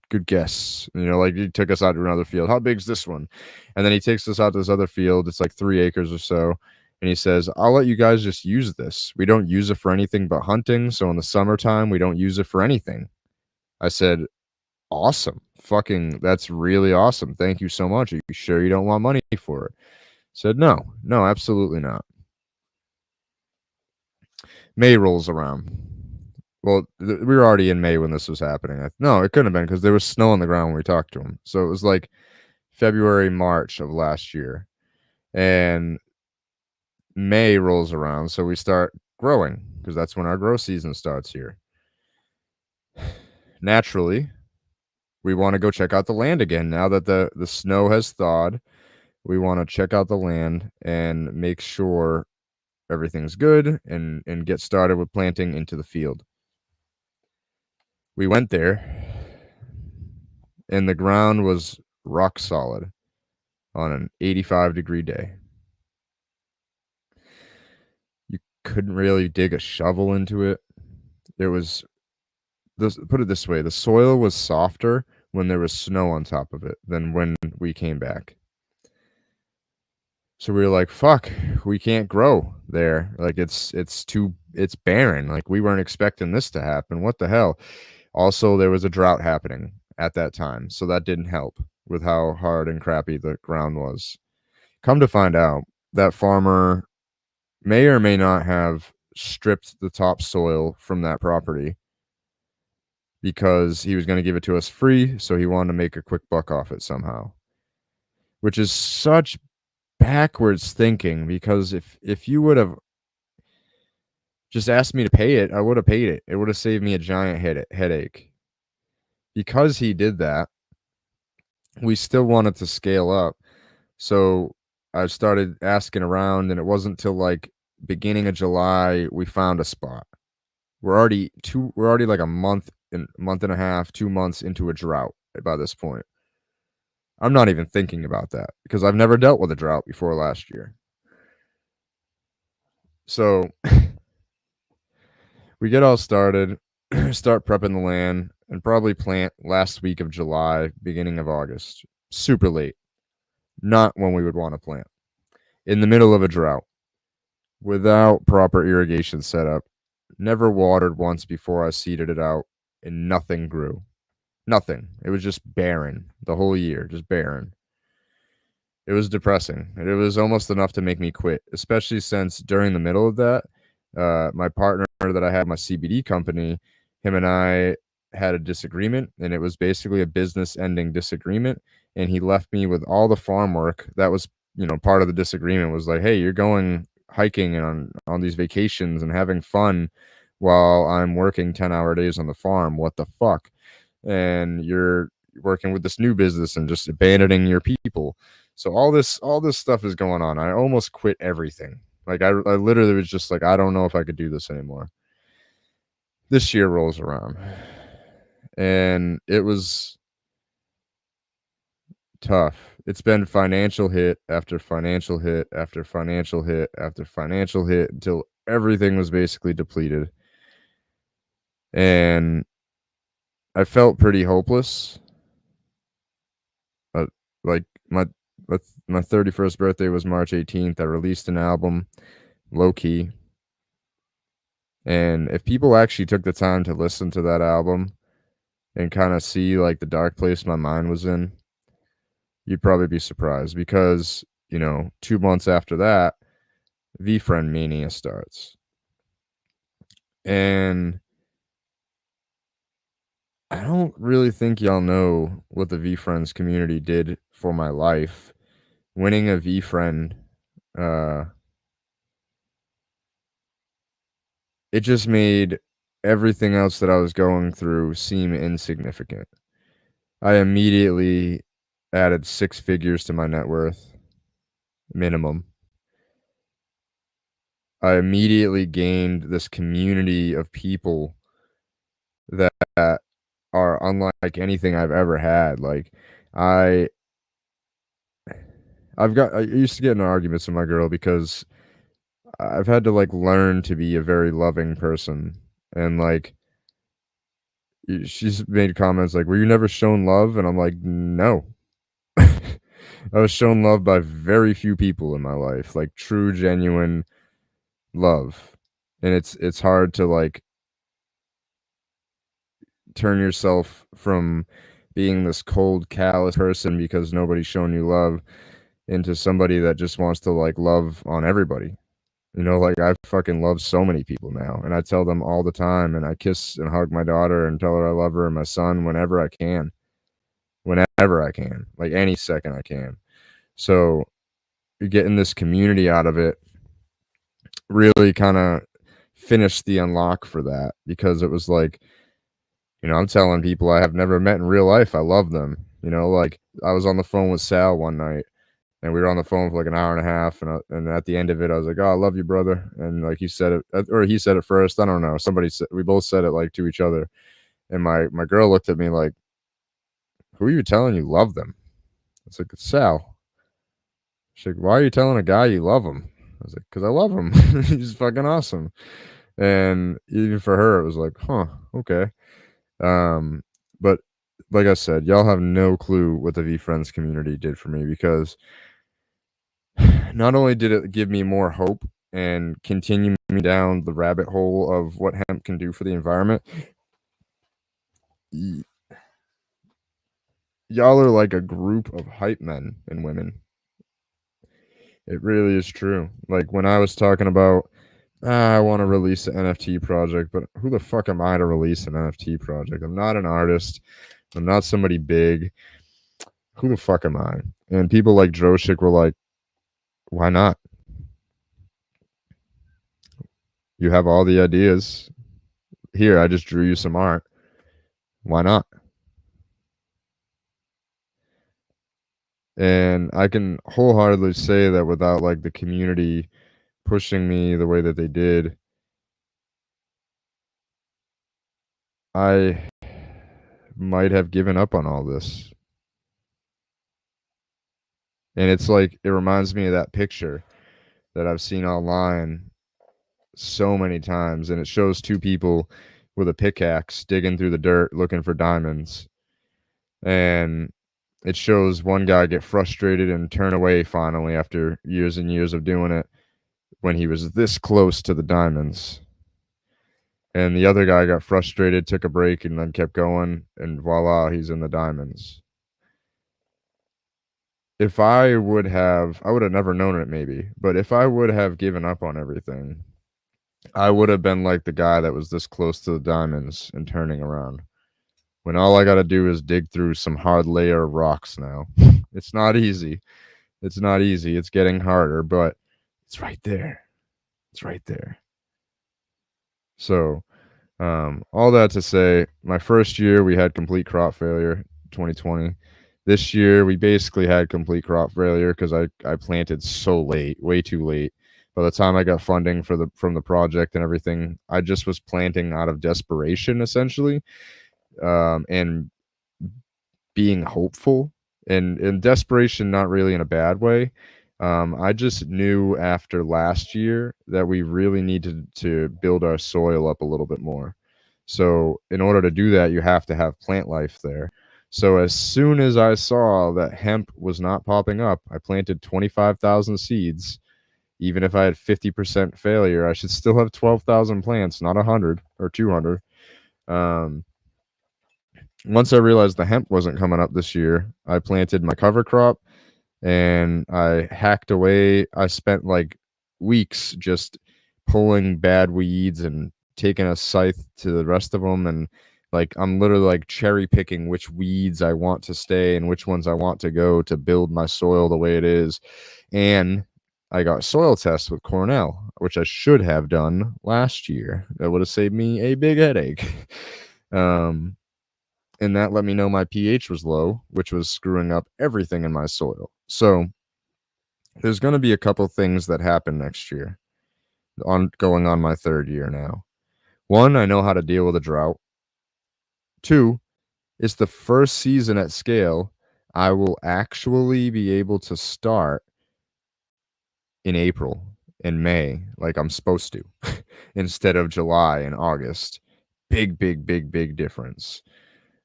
Good guess. Like, he took us out to another field. How big's this one? And then he takes us out to this other field. It's like 3 acres or so. And he says, I'll let you guys just use this. We don't use it for anything but hunting. So in the summertime, we don't use it for anything. I said, awesome. Fucking, that's really awesome. Thank you so much. Are you sure you don't want money for it? Said, no, absolutely not. May rolls around. Well, we were already in May when this was happening. No, it couldn't have been, because there was snow on the ground when we talked to him. So it was like February, March of last year. And May rolls around, so we start growing, because that's when our grow season starts here. Naturally, we want to go check out the land again. Now that the snow has thawed, we want to check out the land and make sure everything's good and get started with planting into the field. We went there, and the ground was rock solid on an 85-degree day. You couldn't really dig a shovel into it. It was, put it this way, the soil was softer when there was snow on top of it than when we came back. So we were like, fuck, we can't grow there. Like, it's barren. Like, we weren't expecting this to happen. What the hell? Also, there was a drought happening at that time, so that didn't help with how hard and crappy the ground was. Come to find out, that farmer may or may not have stripped the topsoil from that property because he was going to give it to us free, so he wanted to make a quick buck off it somehow, which is such backwards thinking, because if you would have just asked me to pay it, I would have paid it. It would have saved me a giant headache. Because he did that, we still wanted to scale up. So I started asking around, and it wasn't till like beginning of July we found a spot. We're already like a month and a half, 2 months into a drought by this point. I'm not even thinking about that because I've never dealt with a drought before last year. So we get all started, start prepping the land, and probably plant last week of July, beginning of August. Super late. Not when we would want to plant. In the middle of a drought, without proper irrigation setup, never watered once before I seeded it out, and nothing grew. Nothing. It was just barren the whole year, just barren. It was depressing. It was almost enough to make me quit, especially since during the middle of that, my partner that I had my CBD company, him and I had a disagreement, and it was basically a business ending disagreement. And he left me with all the farm work. That was, part of the disagreement was like, hey, you're going hiking and on these vacations and having fun while I'm working 10-hour days on the farm. What the fuck? And you're working with this new business and just abandoning your people. So all this stuff is going on. I almost quit everything. Like I literally was just like, I don't know if I could do this anymore. This year rolls around, and it was tough. It's been financial hit after financial hit after financial hit after financial hit until everything was basically depleted. And I felt pretty hopeless. Uh, like my my 31st birthday was March 18th. I released an album, low key. And if people actually took the time to listen to that album and kind of see like the dark place my mind was in, you'd probably be surprised because, 2 months after that, V-Friend Mania starts. And I don't really think y'all know what the V-Friends community did for my life. Winning a V-Friend, uh, it just made everything else that I was going through seem insignificant. I immediately added 6 figures to my net worth, minimum. I immediately gained this community of people that are unlike anything I've ever had. Like I I used to get in arguments with my girl because I've had to like learn to be a very loving person. And like she's made comments like, "Were you never shown love?" And I'm like, "No." I was shown love by very few people in my life, like true genuine love. And it's hard to like turn yourself from being this cold, callous person because nobody's shown you love into somebody that just wants to like love on everybody. Like I fucking love so many people now, and I tell them all the time, and I kiss and hug my daughter and tell her I love her and my son whenever I can, like any second I can. So getting this community out of it really kind of finished the unlock for that because it was like, I'm telling people I have never met in real life, I love them. Like I was on the phone with Sal one night, and we were on the phone for like an hour and a half, and at the end of it, I was like, "Oh, I love you, brother." And like he said it, or he said it first. I don't know. Somebody said we both said it like to each other, and my girl looked at me like, "Who are you telling you love them?" It's like it's Sal. She's like, "Why are you telling a guy you love him?" I was like, "Cause I love him. He's fucking awesome." And even for her, it was like, "Huh, okay." Um, but like I said, y'all have no clue what the V Friends community did for me because not only did it give me more hope and continue me down the rabbit hole of what hemp can do for the environment, y'all are like a group of hype men and women. It really is true. Like when I was talking about, I want to release an NFT project, but who the fuck am I to release an NFT project? I'm not an artist. I'm not somebody big. Who the fuck am I? And people like Droshik were like, why not? You have all the ideas. Here, I just drew you some art. Why not? And I can wholeheartedly say that without like the community pushing me the way that they did, I might have given up on all this. And it's like, it reminds me of that picture that I've seen online so many times, and it shows two people with a pickaxe digging through the dirt looking for diamonds. And it shows one guy get frustrated and turn away finally after years and years of doing it when he was this close to the diamonds. And the other guy got frustrated, took a break, and then kept going, and voila, he's in the diamonds. If I would have never known it maybe, but if I would have given up on everything, I would have been like the guy that was this close to the diamonds and turning around. When all I got to do is dig through some hard layer of rocks now. It's not easy. It's not easy. It's getting harder, but it's right there. It's right there. So, all that to say, my first year we had complete crop failure, 2020. This year we basically had complete crop failure because I planted so late, way too late. By the time I got funding from the project and everything, I just was planting out of desperation essentially, and being hopeful, and desperation, not really in a bad way. I just knew after last year that we really needed to build our soil up a little bit more. So in order to do that, you have to have plant life there. So as soon as I saw that hemp was not popping up, I planted 25,000 seeds. Even if I had 50% failure, I should still have 12,000 plants, not 100 or 200. Um, Once I realized the hemp wasn't coming up this year, I planted my cover crop and I hacked away. I spent like weeks just pulling bad weeds and taking a scythe to the rest of them. And like, I'm literally like cherry picking which weeds I want to stay and which ones I want to go to build my soil the way it is. And I got soil tests with Cornell, which I should have done last year. That would have saved me a big headache. um, and that let me know my pH was low, which was screwing up everything in my soil. So there's going to be a couple things that happen next year, on going on my third year now. One, I know how to deal with a drought. Two, it's the first season at scale I will actually be able to start in April and May like I'm supposed to instead of July and August. Big difference.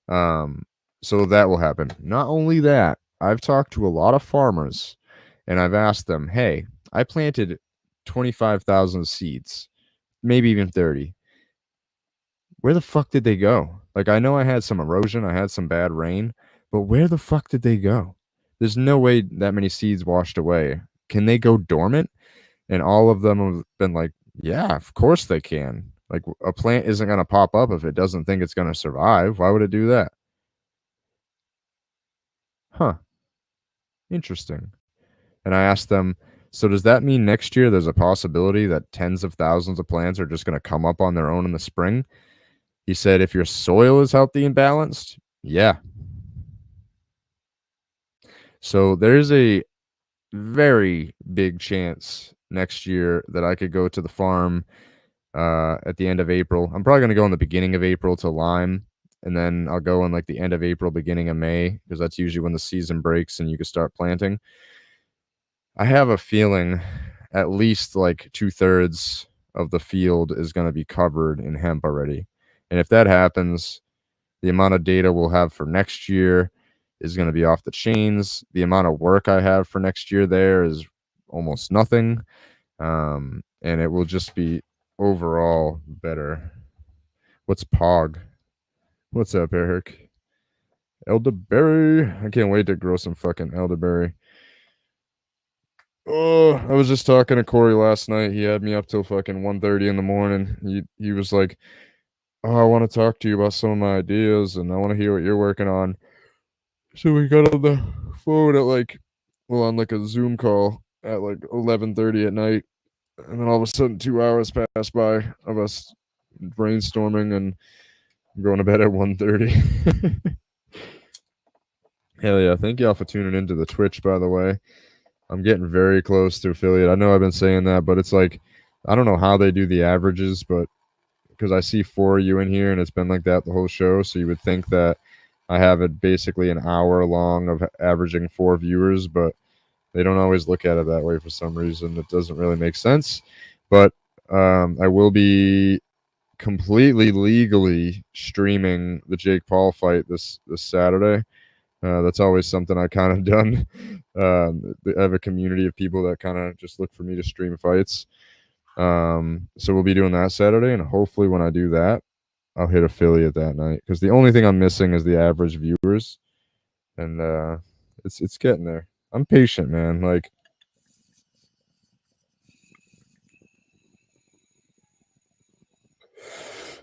So that will happen. Not only that, I've talked to a lot of farmers and I've asked them, hey, I planted 25,000 seeds, maybe even 30. Where the fuck did they go? Like, I know I had some erosion, I had some bad rain, but where the fuck did they go? There's no way that many seeds washed away. Can they go dormant? And all of them have been like, yeah, of course they can. Like, a plant isn't going to pop up if it doesn't think it's going to survive. Why would it do that? Huh. Interesting. And I asked them, so does that mean next year there's a possibility that tens of thousands of plants are just going to come up on their own in the spring? He said, if your soil is healthy and balanced, yeah. So there's a very big chance next year that I could go to the farm at the end of April. I'm probably going to go in the beginning of April to Lyme, and then I'll go in like the end of April, beginning of May, because that's usually when the season breaks and you can start planting. I have a feeling at least like 2/3 of the field is going to be covered in hemp already. And if that happens, the amount of data we'll have for next year is going to be off the chains. The amount of work I have for next year there is almost nothing. And it will just be overall better. What's Pog? What's up, Eric? Elderberry. I can't wait to grow some fucking elderberry. Oh, I was just talking to Corey last night. He had me up till fucking 1:30 in the morning. He was like, oh, I want to talk to you about some of my ideas and I want to hear what you're working on. So we got on the phone at like, well, on like a Zoom call at like 11:30 at night. And then all of a sudden 2 hours passed by of us brainstorming and going to bed at 1:30. Hell yeah. Thank y'all for tuning into the Twitch, by the way. I'm getting very close to affiliate. I know I've been saying that, but it's like, I don't know how they do the averages, but because I see 4 of you in here and it's been like that the whole show. So you would think that I have it basically an hour long of averaging 4 viewers, but They don't always look at it that way for some reason. It doesn't really make sense. But I will be completely legally streaming the Jake Paul fight this Saturday. That's always something I kind of done. I have a community of people that kind of just look for me to stream fights. So we'll be doing that Saturday, and hopefully when I do that, I'll hit affiliate that night, because the only thing I'm missing is the average viewers, and it's getting there. I'm patient, man. Like,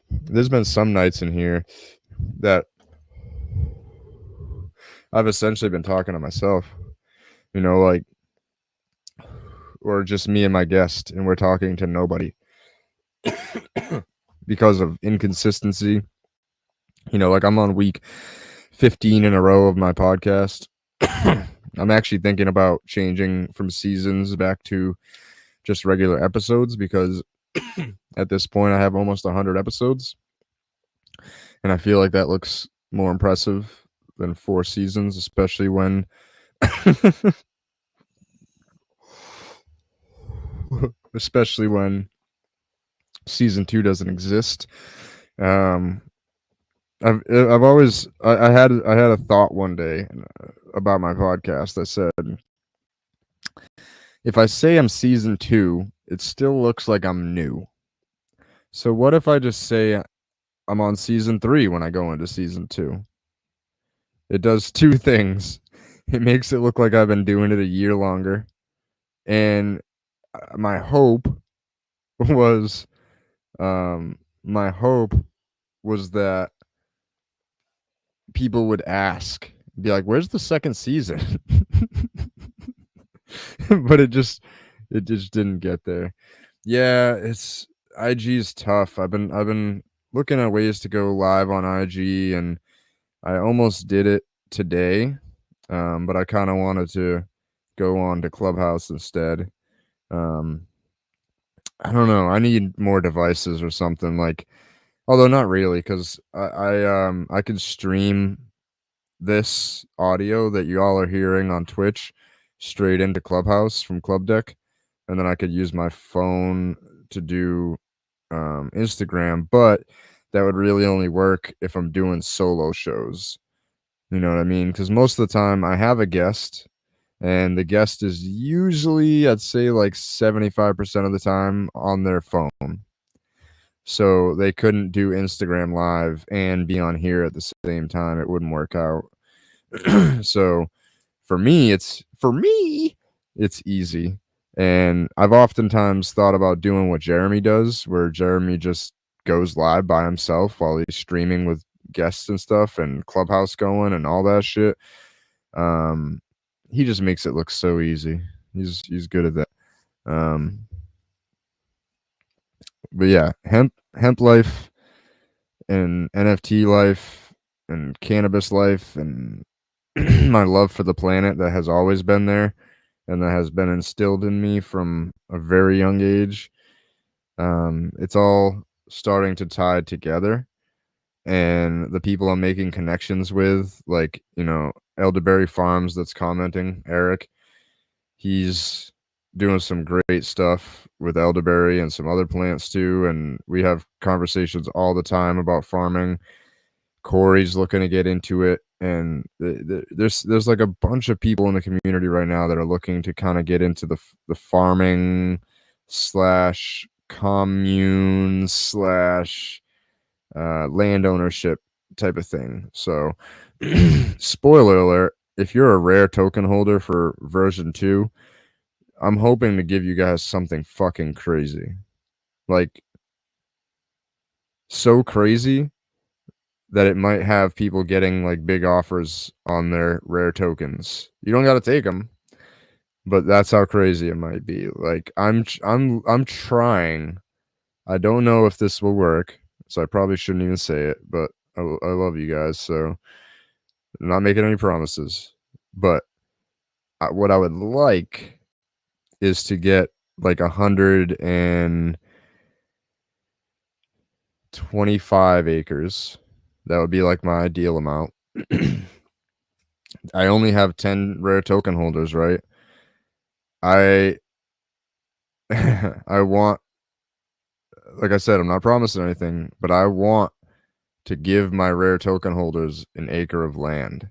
there's been some nights in here that I've essentially been talking to myself, like, or just me and my guest, and we're talking to nobody because of inconsistency. Like, I'm on week 15 in a row of my podcast. I'm actually thinking about changing from seasons back to just regular episodes, because at this point I have almost 100 episodes, and I feel like that looks more impressive than 4 seasons, especially when especially when season 2 doesn't exist. I've always I had a thought one day about my podcast that said, if I say I'm season 2, it still looks like I'm new. So what if I just say I'm on season 3 when I go into season 2? It does 2 things. It makes it look like I've been doing it a year longer, and my hope was that people would ask, be like, "Where's the second season?" But it just didn't get there. Yeah, it's IG is tough. I've been looking at ways to go live on IG, and I almost did it today, but I kind of wanted to go on to Clubhouse instead. I don't know. I need more devices or something, like, although not really, because I could stream this audio that you all are hearing on Twitch straight into Clubhouse from Club Deck, and then I could use my phone to do Instagram, but that would really only work if I'm doing solo shows. You know what I mean? Because most of the time I have a guest, and the guest is usually, I'd say, like 75% of the time on their phone. So they couldn't do Instagram Live and be on here at the same time. It wouldn't work out. So for me, it's easy. And I've oftentimes thought about doing what Jeremy does, where Jeremy just goes live by himself while he's streaming with guests and stuff, and Clubhouse going and all that shit. He just makes it look so easy. He's good at that. But yeah, hemp life and NFT life and cannabis life, and my love for the planet that has always been there and that has been instilled in me from a very young age. It's all starting to tie together, and the people I'm making connections with, like, Elderberry Farms that's commenting, Eric, he's doing some great stuff with elderberry and some other plants too, and we have conversations all the time about farming. Corey's looking to get into it, and there's like a bunch of people in the community right now that are looking to kind of get into the farming slash commune slash land ownership type of thing. So spoiler alert, if you're a rare token holder for version 2, I'm hoping to give you guys something fucking crazy. Like, so crazy that it might have people getting like big offers on their rare tokens. You don't got to take them, but that's how crazy it might be. Like, I'm trying. I don't know if this will work, so I probably shouldn't even say it, but I love you guys, so I'm not making any promises. But what I would like is to get like 125 acres. That would be like my ideal amount. I only have 10 rare token holders, right? I I want, like I said, I'm not promising anything, but I want to give my rare token holders an acre of land.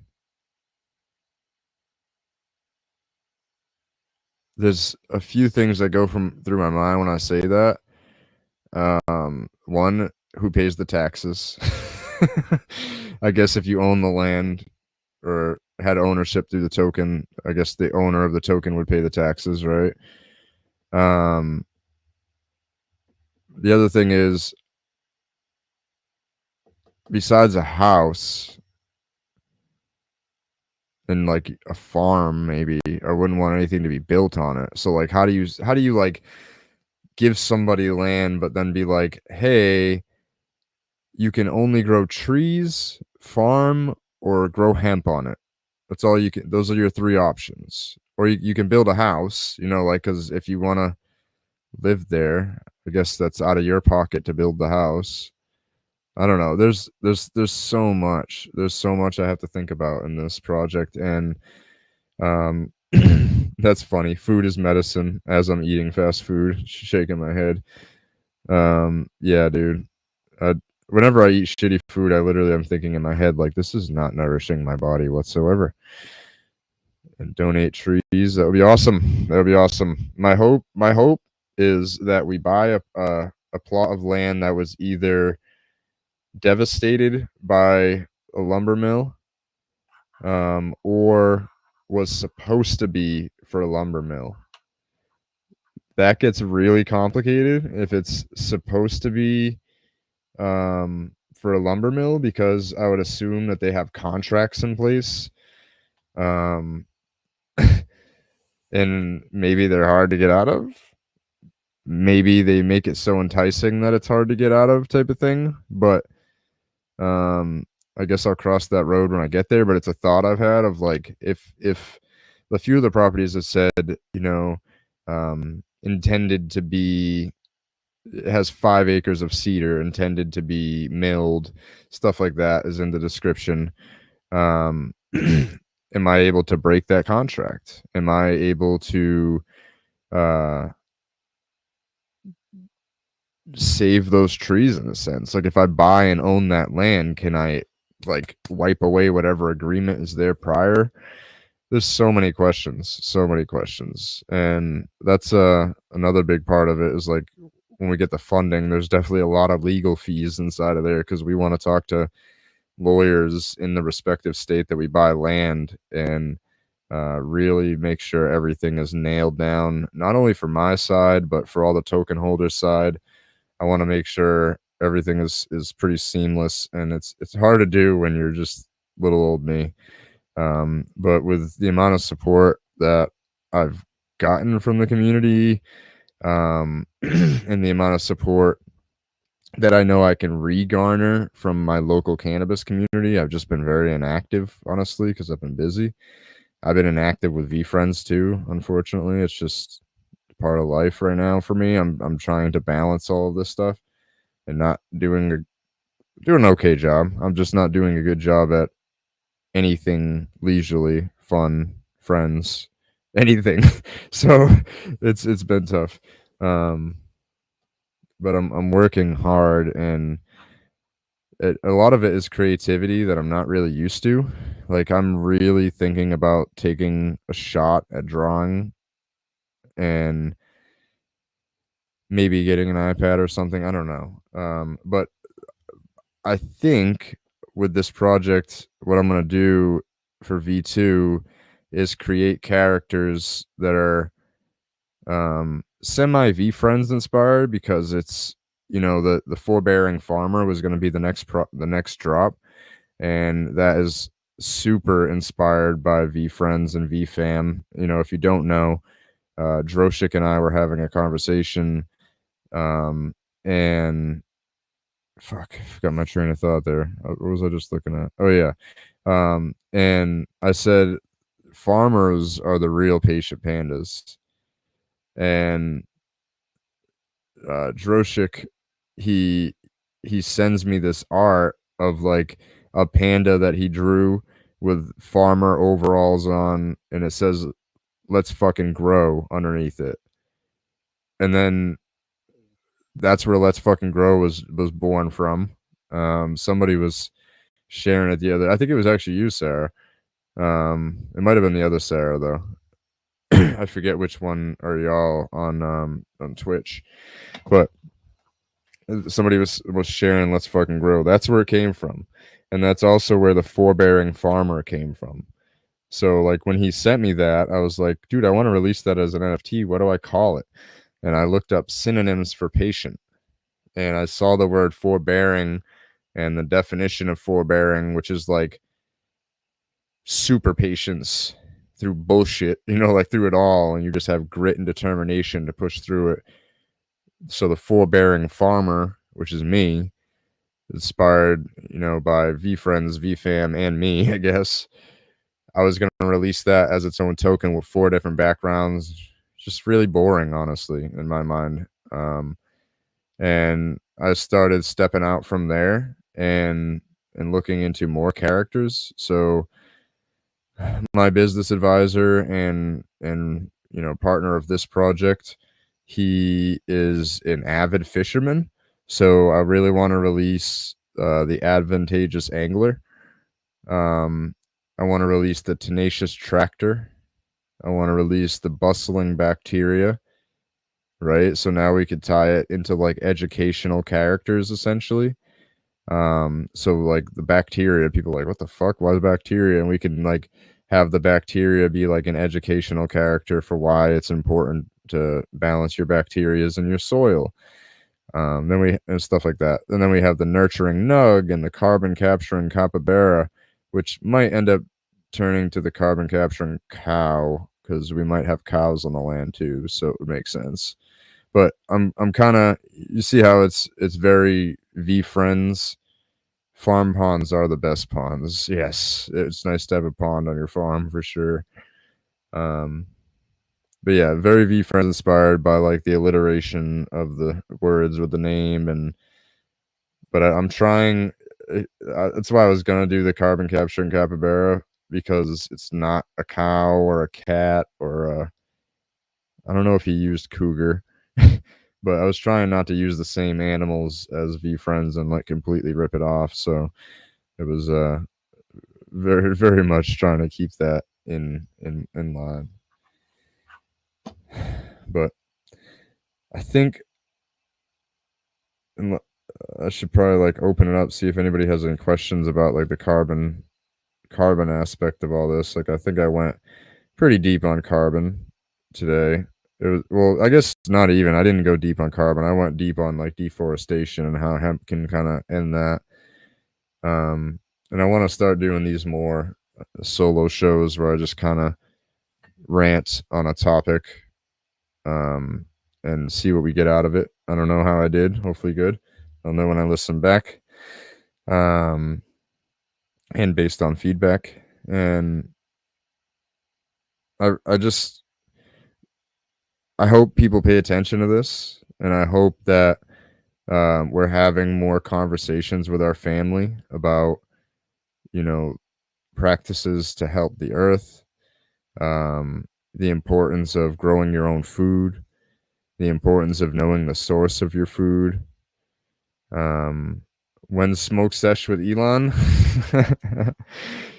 There's a few things that go through my mind when I say that. One, who pays the taxes? I guess if you own the land or had ownership through the token, I guess the owner of the token would pay the taxes, right? Um, the other thing is, besides a house and like a farm, maybe I wouldn't want anything to be built on it. So like, how do you like give somebody land, but then be like, hey, you can only grow trees, farm, or grow hemp on it. That's all you can. Those are your three options. Or you can build a house, like, because if you want to live there, I guess that's out of your pocket to build the house. I don't know. There's so much. There's so much I have to think about in this project, and um, that's funny. Food is medicine. As I'm eating fast food, shaking my head. Yeah, dude. I, Whenever I eat shitty food, I literally am thinking in my head like, this is not nourishing my body whatsoever. And donate trees. That would be awesome. That would be awesome. My hope is that we buy a plot of land that was either devastated by a lumber mill, or was supposed to be for a lumber mill. That gets really complicated if it's supposed to be for a lumber mill, because I would assume that they have contracts in place. Um, and maybe they're hard to get out of. Maybe they make it so enticing that it's hard to get out of, type of thing. But I guess I'll cross that road when I get there. But it's a thought I've had of like, if a few of the properties have said, intended to be, it has 5 acres of cedar intended to be milled, stuff like that is in the description. Am I able to break that contract? Am I able to uh, save those trees in a sense? Like, if I buy and own that land, can I like wipe away whatever agreement is there prior? There's so many questions, and that's another big part of it is like, when we get the funding, there's definitely a lot of legal fees inside of there, because we want to talk to lawyers in the respective state that we buy land, and really make sure everything is nailed down, not only for my side but for all the token holders side. I want to make sure everything is pretty seamless, and it's hard to do when you're just little old me. But with the amount of support that I've gotten from the community, and the amount of support that I know I can re-garner from my local cannabis community, I've just been very inactive, honestly, because I've been busy. I've been inactive with VFriends too, unfortunately. It's just part of life right now for me. I'm trying to balance all of this stuff and not doing an okay job. I'm just not doing a good job at anything leisurely, fun, friends, anything. So it's been tough. Um, but I'm working hard, and a lot of it is creativity that I'm not really used to. Like, I'm really thinking about taking a shot at drawing and maybe getting an iPad or something. I don't know. But I think with this project, what I'm going to do for V2 is create characters that are semi VFriends inspired, because it's, the forbearing farmer was going to be the next drop, and that is super inspired by VFriends and VFam. If you don't know, Droshik and I were having a conversation, and fuck, I forgot my train of thought there. What was I just looking at? Oh yeah. And I said farmers are the real patient pandas. And Droshik, he he sends me this art of like a panda that he drew with farmer overalls on, and it says let's fucking grow underneath it. And then that's where let's fucking grow was born from. Somebody was sharing it the other, I think it was actually you, Sarah. It might have been the other Sarah though. I forget which one are y'all on Twitch, but somebody was sharing let's fucking grow. That's where it came from. And that's also where the forbearing farmer came from. So like when he sent me that, I was like, dude, I want to release that as an NFT. What do I call it? And I looked up synonyms for patient, and I saw the word forbearing and the definition of forbearing, which is like super patience through bullshit, like through it all, and you just have grit and determination to push through it. So the forbearing farmer, which is me, inspired, by VFriends, VFam, and me, I guess. I was going to release that as its own token with 4 different backgrounds. Just really boring, honestly, in my mind. And I started stepping out from there and looking into more characters. So my business advisor and partner of this project, he is an avid fisherman. So I really want to release the advantageous angler. I want to release the tenacious tractor. I want to release the bustling bacteria. Right. So now we could tie it into like educational characters essentially. So like the bacteria, people are like, what the fuck? Why the bacteria? And we can like have the bacteria be like an educational character for why it's important to balance your bacterias in your soil. Then we and stuff like that. And then we have the nurturing nug and the carbon capturing capybara, which might end up turning to the carbon capturing cow because we might have cows on the land too. So it would make sense. But I'm kind of, you see how it's very VFriends. Farm ponds are the best ponds. Yes, it's nice to have a pond on your farm for sure. But yeah, very VFriends inspired by like the alliteration of the words with the name, but I'm trying. That's why I was gonna do the carbon capturing capybara, because it's not a cow or a cat or a, I don't know if he used cougar, but I was trying not to use the same animals as VFriends and like completely rip it off. So it was very very much trying to keep that in line. But I think I should probably like open it up, see if anybody has any questions about like the carbon aspect of all this. Like I think I went pretty deep on carbon today. It was, well, I guess not even. I didn't go deep on carbon. I went deep on like deforestation and how hemp can kind of end that. And I want to start doing these more solo shows where I just kind of rant on a topic, and see what we get out of it. I don't know how I did. Hopefully good. I'll know when I listen back. And based on feedback. And I just, I hope people pay attention to this, and I hope that we're having more conversations with our family about, practices to help the earth, the importance of growing your own food, the importance of knowing the source of your food. When smoke sesh with Elon,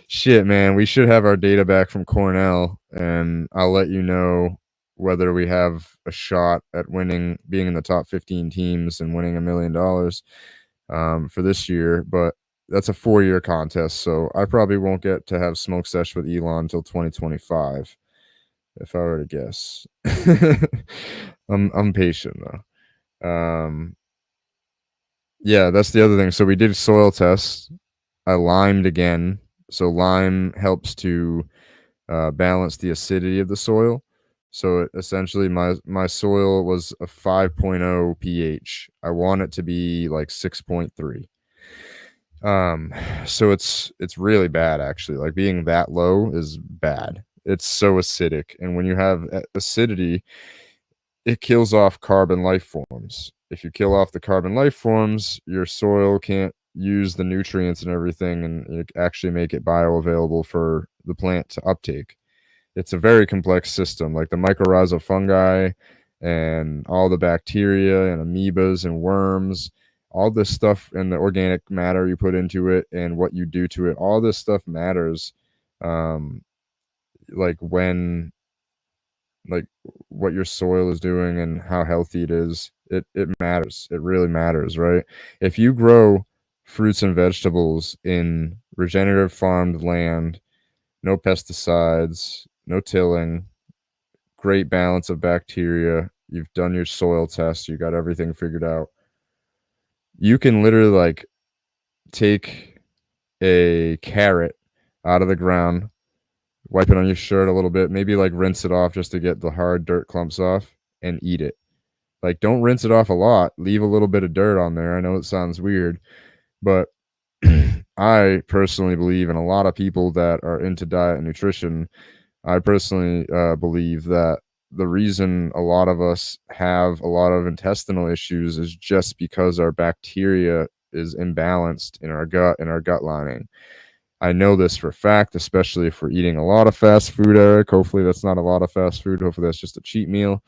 shit, man, we should have our data back from Cornell, and I'll let you know whether we have a shot at winning, being in the top 15 teams and winning $1 million for this year. But that's a 4-year contest, so I probably won't get to have smoke sesh with Elon until 2025, if I were to guess. I'm patient though. Yeah, that's the other thing. So we did soil tests. I limed again. So lime helps to balance the acidity of the soil. So essentially, my soil was a 5.0 pH. I want it to be like 6.3. So it's really bad actually. Like being that low is bad. It's so acidic, and when you have acidity, it kills off carbon life forms. If you kill off the carbon life forms, your soil can't use the nutrients and everything and actually make it bioavailable for the plant to uptake. It's a very complex system, like the mycorrhizal fungi and all the bacteria and amoebas and worms, all this stuff and the organic matter you put into it and what you do to it, all this stuff matters. Um, like when like what your soil is doing and how healthy it is, it matters. It really matters, right? If you grow fruits and vegetables in regenerative farmed land, no pesticides, no tilling, great balance of bacteria, you've done your soil test, you got everything figured out, you can literally like take a carrot out of the ground, wipe it on your shirt a little bit, maybe like rinse it off just to get the hard dirt clumps off, and eat it. Like, don't rinse it off a lot. Leave a little bit of dirt on there. I know it sounds weird, but I personally believe, and a lot of people that are into diet and nutrition, I personally believe that the reason a lot of us have a lot of intestinal issues is just because our bacteria is imbalanced in our gut and our gut lining. I know this for a fact, especially if we're eating a lot of fast food, Eric. Hopefully, that's not a lot of fast food. Hopefully, that's just a cheat meal.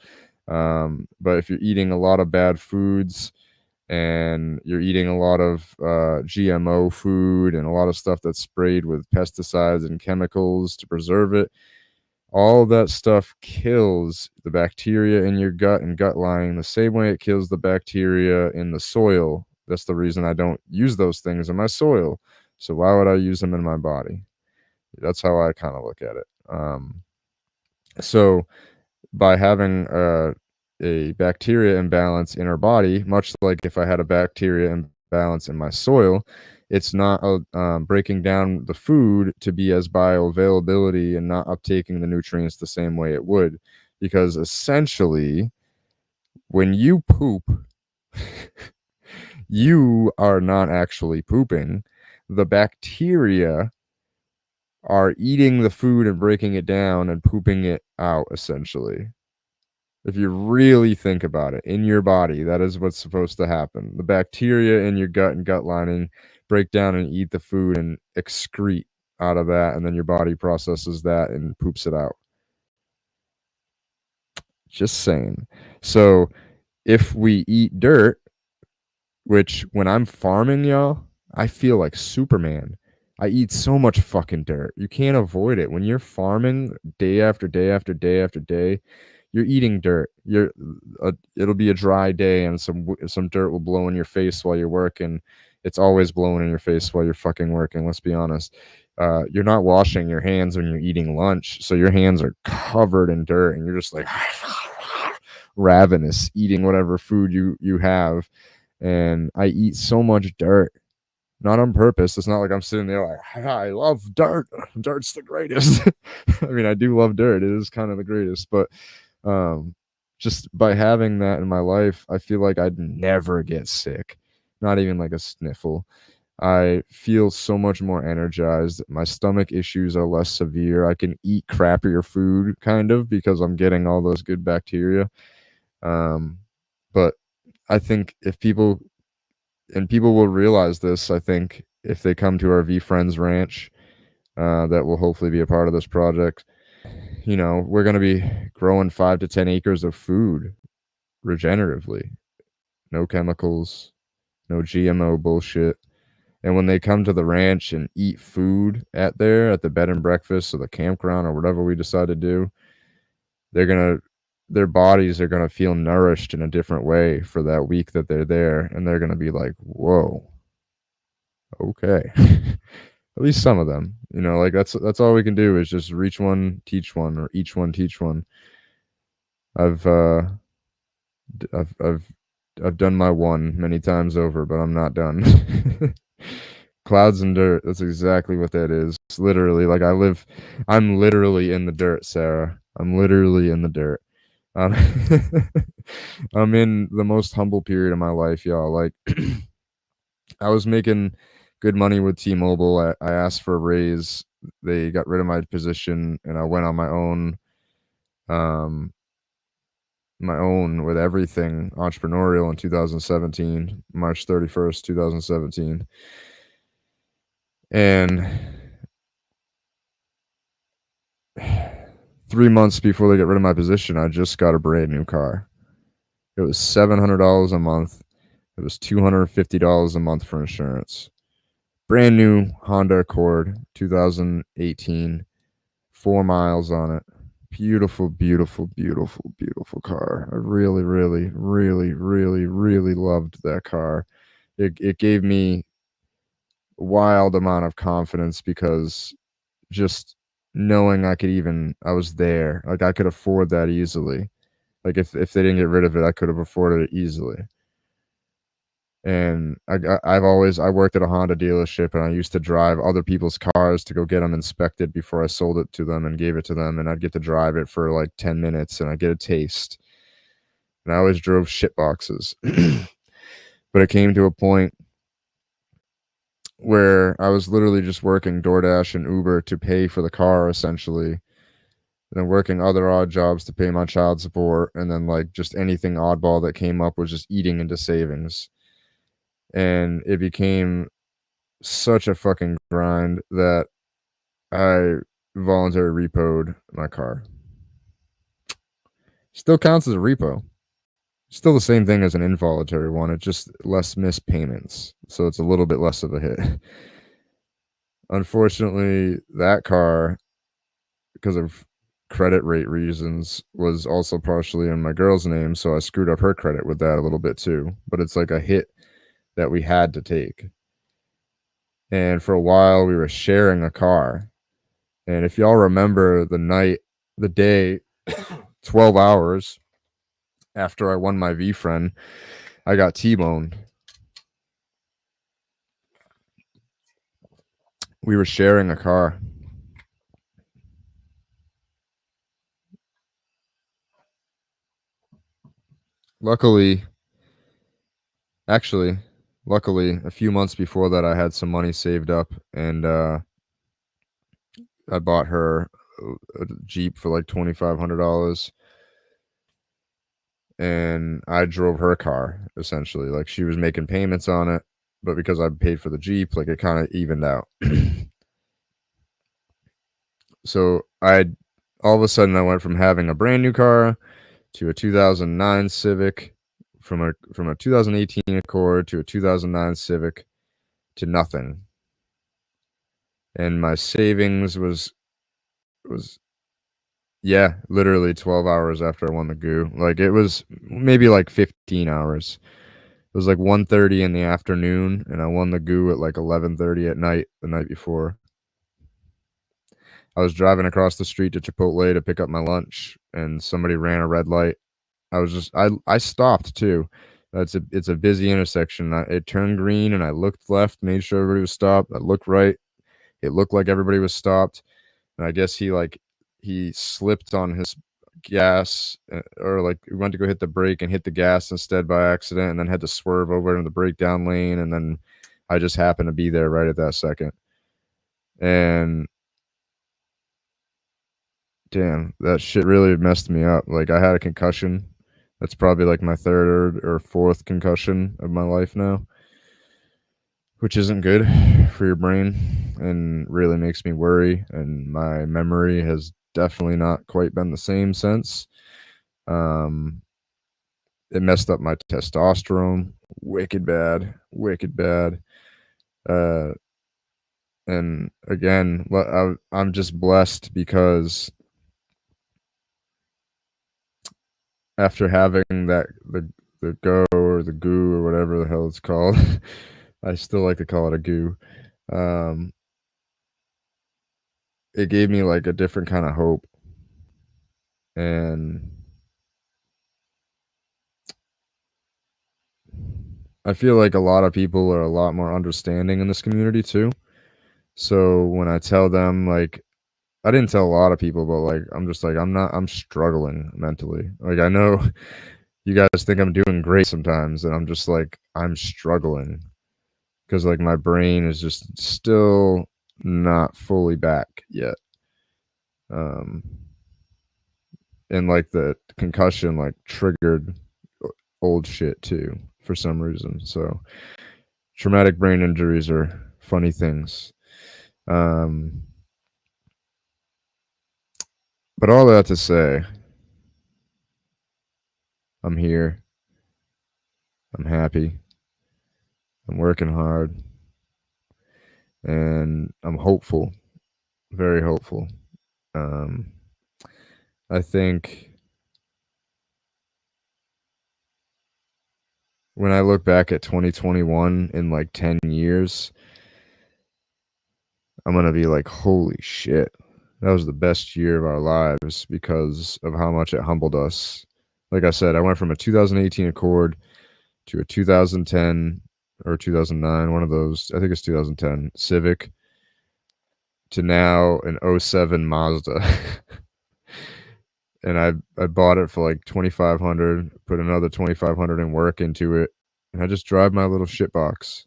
But if you're eating a lot of bad foods and you're eating a lot of GMO food and a lot of stuff that's sprayed with pesticides and chemicals to preserve it, all of that stuff kills the bacteria in your gut and gut lining the same way it kills the bacteria in the soil. That's the reason I don't use those things in my soil. So why would I use them in my body? That's how I kind of look at it. So by having a bacteria imbalance in our body, much like if I had a bacteria imbalance in my soil, it's not breaking down the food to be as bioavailability and not uptaking the nutrients the same way it would. Because essentially, when you poop, you are not actually pooping. The bacteria are eating the food and breaking it down and pooping it out, essentially. If you really think about it, in your body, that is what's supposed to happen. The bacteria in your gut and gut lining break down and eat the food and excrete out of that, and then your body processes that and poops it out. Just saying. So if we eat dirt, which when I'm farming, y'all, I feel like Superman. I eat so much fucking dirt. You can't avoid it. When you're farming day after day after day after day, you're eating dirt. It'll be a dry day and some dirt will blow in your face while you're working. It's always blowing in your face while you're fucking working, let's be honest. You're not washing your hands when you're eating lunch, so your hands are covered in dirt and you're just like ravenous eating whatever food you have. And I eat so much dirt, not on purpose. It's not like I'm sitting there like, I love dirt. Dirt's the greatest. I mean, I do love dirt. It is kind of the greatest, but just by having that in my life, I feel like I'd never get sick, not even like a sniffle. I feel so much more energized. My stomach issues are less severe. I can eat crappier food kind of because I'm getting all those good bacteria. But I think if people will realize this, I think if they come to our V Friends Ranch, that will hopefully be a part of this project. We're going to be growing 5 to 10 acres of food regeneratively, no chemicals, no GMO bullshit. And when they come to the ranch and eat food at the bed and breakfast or the campground or whatever we decide to do, their bodies are gonna feel nourished in a different way for that week that they're there, and they're gonna be like, "Whoa, okay." At least some of them, like that's all we can do is just reach one, teach one, or each one teach one. I've I've done my one many times over, but I'm not done. Clouds and dirt. That's exactly what that is. It's literally like I'm literally in the dirt, Sarah. I'm literally in the dirt. Um, I'm in the most humble period of my life, y'all. Like, I was making good money with T-Mobile. I asked for a raise. They got rid of my position, and I went on um, my own with everything entrepreneurial in 2017, March 31st, 2017. And 3 months before they get rid of my position, I just got a brand new car. It was $700 a month. It was $250 a month for insurance. Brand new Honda Accord, 2018, 4 miles on it. Beautiful, beautiful, beautiful, beautiful car. I really, really, really, really, really loved that car. It gave me a wild amount of confidence because just knowing I was there, like I could afford that easily. Like if they didn't get rid of it, I could have afforded it easily. And I worked at a Honda dealership, and I used to drive other people's cars to go get them inspected before I sold it to them and gave it to them, and I'd get to drive it for like 10 minutes and I get a taste. And I always drove shit boxes. But it came to a point where I was literally just working DoorDash and Uber to pay for the car essentially, and then working other odd jobs to pay my child support, and then like just anything oddball that came up was just eating into savings. And it became such a fucking grind that I voluntary repoed my car. Still counts as a repo. Still the same thing as an involuntary one. It's just less missed payments, so it's a little bit less of a hit. Unfortunately, that car, because of credit rate reasons, was also partially in my girl's name, so I screwed up her credit with that a little bit too. But it's like a hit that we had to take. And for a while, we were sharing a car. And if y'all remember the day, 12 hours after I won my V-Friend, I got T-boned. We were sharing a car. Luckily, a few months before that, I had some money saved up, and I bought her a Jeep for like $2,500, and I drove her car essentially. Like she was making payments on it, but because I paid for the Jeep, like it kind of evened out. So all of a sudden I went from having a brand new car to a 2009 Civic, from a 2018 Accord to a 2009 Civic, to nothing. And my savings was yeah, literally 12 hours after I won the goo. Like it was maybe like 15 hours. It was like 1:30 in the afternoon, and I won the goo at like 11:30 at night the night before. I was driving across the street to Chipotle to pick up my lunch, and somebody ran a red light. I stopped too. It's a busy intersection. It turned green, and I looked left, made sure everybody was stopped. I looked right. It looked like everybody was stopped, and I guess he slipped on his gas, or like he went to go hit the brake and hit the gas instead by accident, and then had to swerve over into the breakdown lane, and then I just happened to be there right at that second. And damn, that shit really messed me up. Like I had a concussion. That's probably like my third or fourth concussion of my life now, which isn't good for your brain and really makes me worry. And my memory has definitely not quite been the same since. It messed up my testosterone, wicked bad, wicked bad. And again, I'm just blessed because after having the go or the goo or whatever the hell it's called, I still like to call it a goo. It gave me like a different kind of hope, and I feel like a lot of people are a lot more understanding in this community too. So when I tell them, like, I didn't tell a lot of people, but like I'm just like I'm struggling mentally. Like I know you guys think I'm doing great sometimes, and I'm just like I'm struggling because like my brain is just still not fully back yet. And like the concussion like triggered old shit too for some reason. So traumatic brain injuries are funny things. But all that to say, I'm here. I'm happy. I'm working hard. And I'm hopeful. Very hopeful. Um, I think when I look back at 2021 in like 10 years, I'm going to be like, holy shit. That was the best year of our lives because of how much it humbled us. Like I said, I went from a 2018 Accord to a 2010 or 2009, one of those, I think it's 2010 Civic, to now an '07 Mazda. And I bought it for like 2,500, put another 2,500 in work into it, and I just drive my little shit box.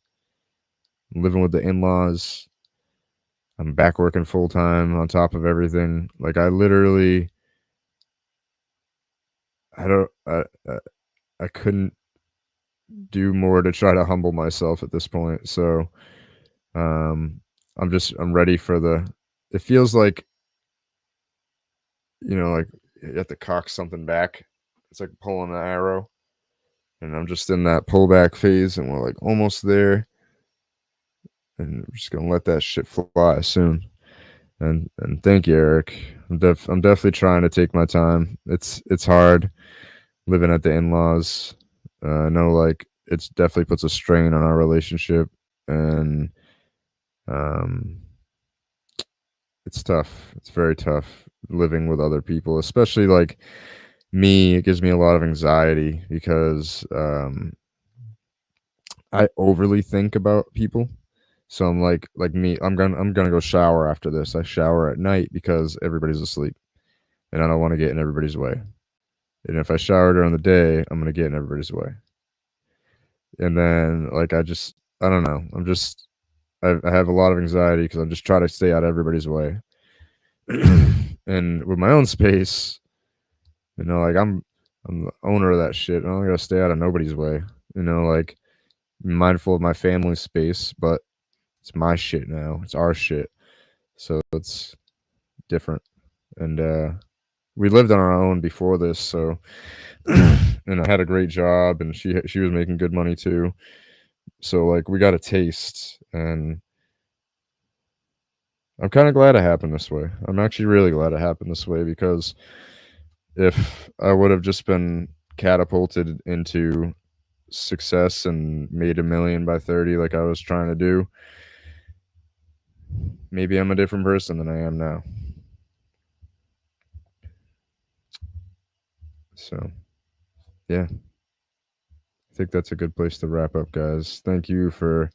I'm living with the in-laws. I'm back working full time on top of everything. Like I literally, I don't, I couldn't do more to try to humble myself at this point. So, um, I'm ready for the. It feels like, like you have to cock something back. It's like pulling an arrow, and I'm just in that pullback phase, and we're like almost there, and we're just gonna let that shit fly soon. And thank you, Eric. I'm definitely trying to take my time. It's hard living at the in-laws. I know like it's definitely puts a strain on our relationship, and um, it's tough. It's very tough living with other people, especially like me. It gives me a lot of anxiety because I overly think about people. So I'm like me. I'm gonna go shower after this. I shower at night because everybody's asleep, and I don't want to get in everybody's way. And if I shower during the day, I'm gonna get in everybody's way. And then like I don't know. I have a lot of anxiety because I'm just trying to stay out of everybody's way. And with my own space, like I'm the owner of that shit. I don't gotta stay out of nobody's way. Like mindful of my family space, but it's my shit now. It's our shit. So it's different. And we lived on our own before this, so and I had a great job, and she was making good money too. So like we got a taste, and I'm kind of glad it happened this way. I'm actually really glad it happened this way because if I would have just been catapulted into success and made a million by 30 like I was trying to do, maybe I'm a different person than I am now. So, yeah, I think that's a good place to wrap up, guys. Thank you for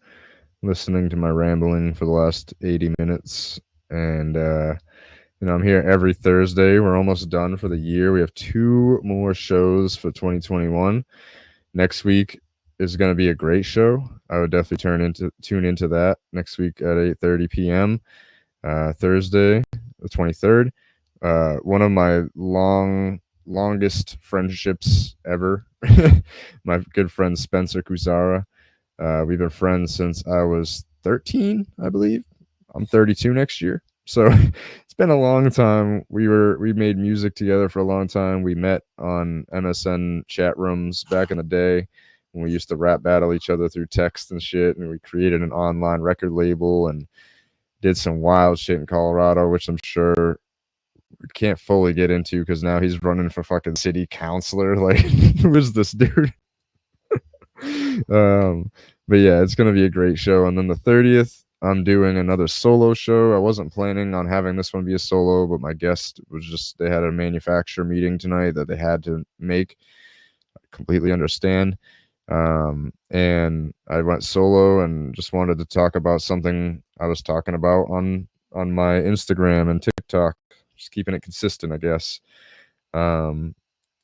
listening to my rambling for the last 80 minutes. And, I'm here every Thursday. We're almost done for the year. We have 2 more shows for 2021. Next week is going to be a great show. I would definitely tune into that next week at 8:30 p.m. Thursday, the 23rd. One of my longest friendships ever. My good friend Spencer Kusara. We've been friends since I was 13, I believe. I'm 32 next year. So it's been a long time. We made music together for a long time. We met on MSN chat rooms back in the day when we used to rap battle each other through text and shit. And we created an online record label and did some wild shit in Colorado, which I'm sure we can't fully get into because now he's running for fucking city councilor. Like, who is this dude? um, but yeah, it's gonna be a great show. And then the 30th, I'm doing another solo show. I wasn't planning on having this one be a solo, but my guest was just they had a manufacturer meeting tonight that they had to make. I completely understand. And I went solo and just wanted to talk about something I was talking about on my Instagram and TikTok, just keeping it consistent, I guess. Um,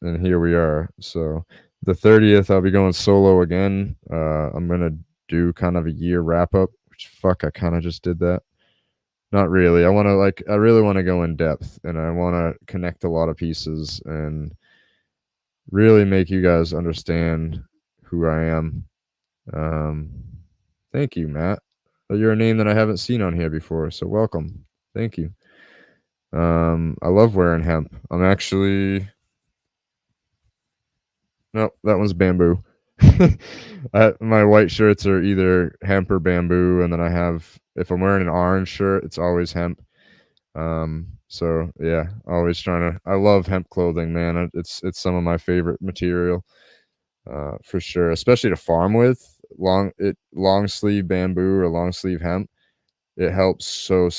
and here we are. So the 30th, I'll be going solo again. I'm gonna do kind of a year wrap up. Which fuck, I kind of just did that. Not really. I really want to go in depth, and I want to connect a lot of pieces and really make you guys understand who I am. Um, Thank you, Matt. You're a name that I haven't seen on here before, so welcome. Thank you. I love wearing hemp. I'm actually no, that one's bamboo. My white shirts are either hemp or bamboo, and then I have if I'm wearing an orange shirt, it's always hemp. So yeah, always trying to. I love hemp clothing, man. It's some of my favorite material, for sure. Especially to farm with long sleeve bamboo or long sleeve hemp. It helps so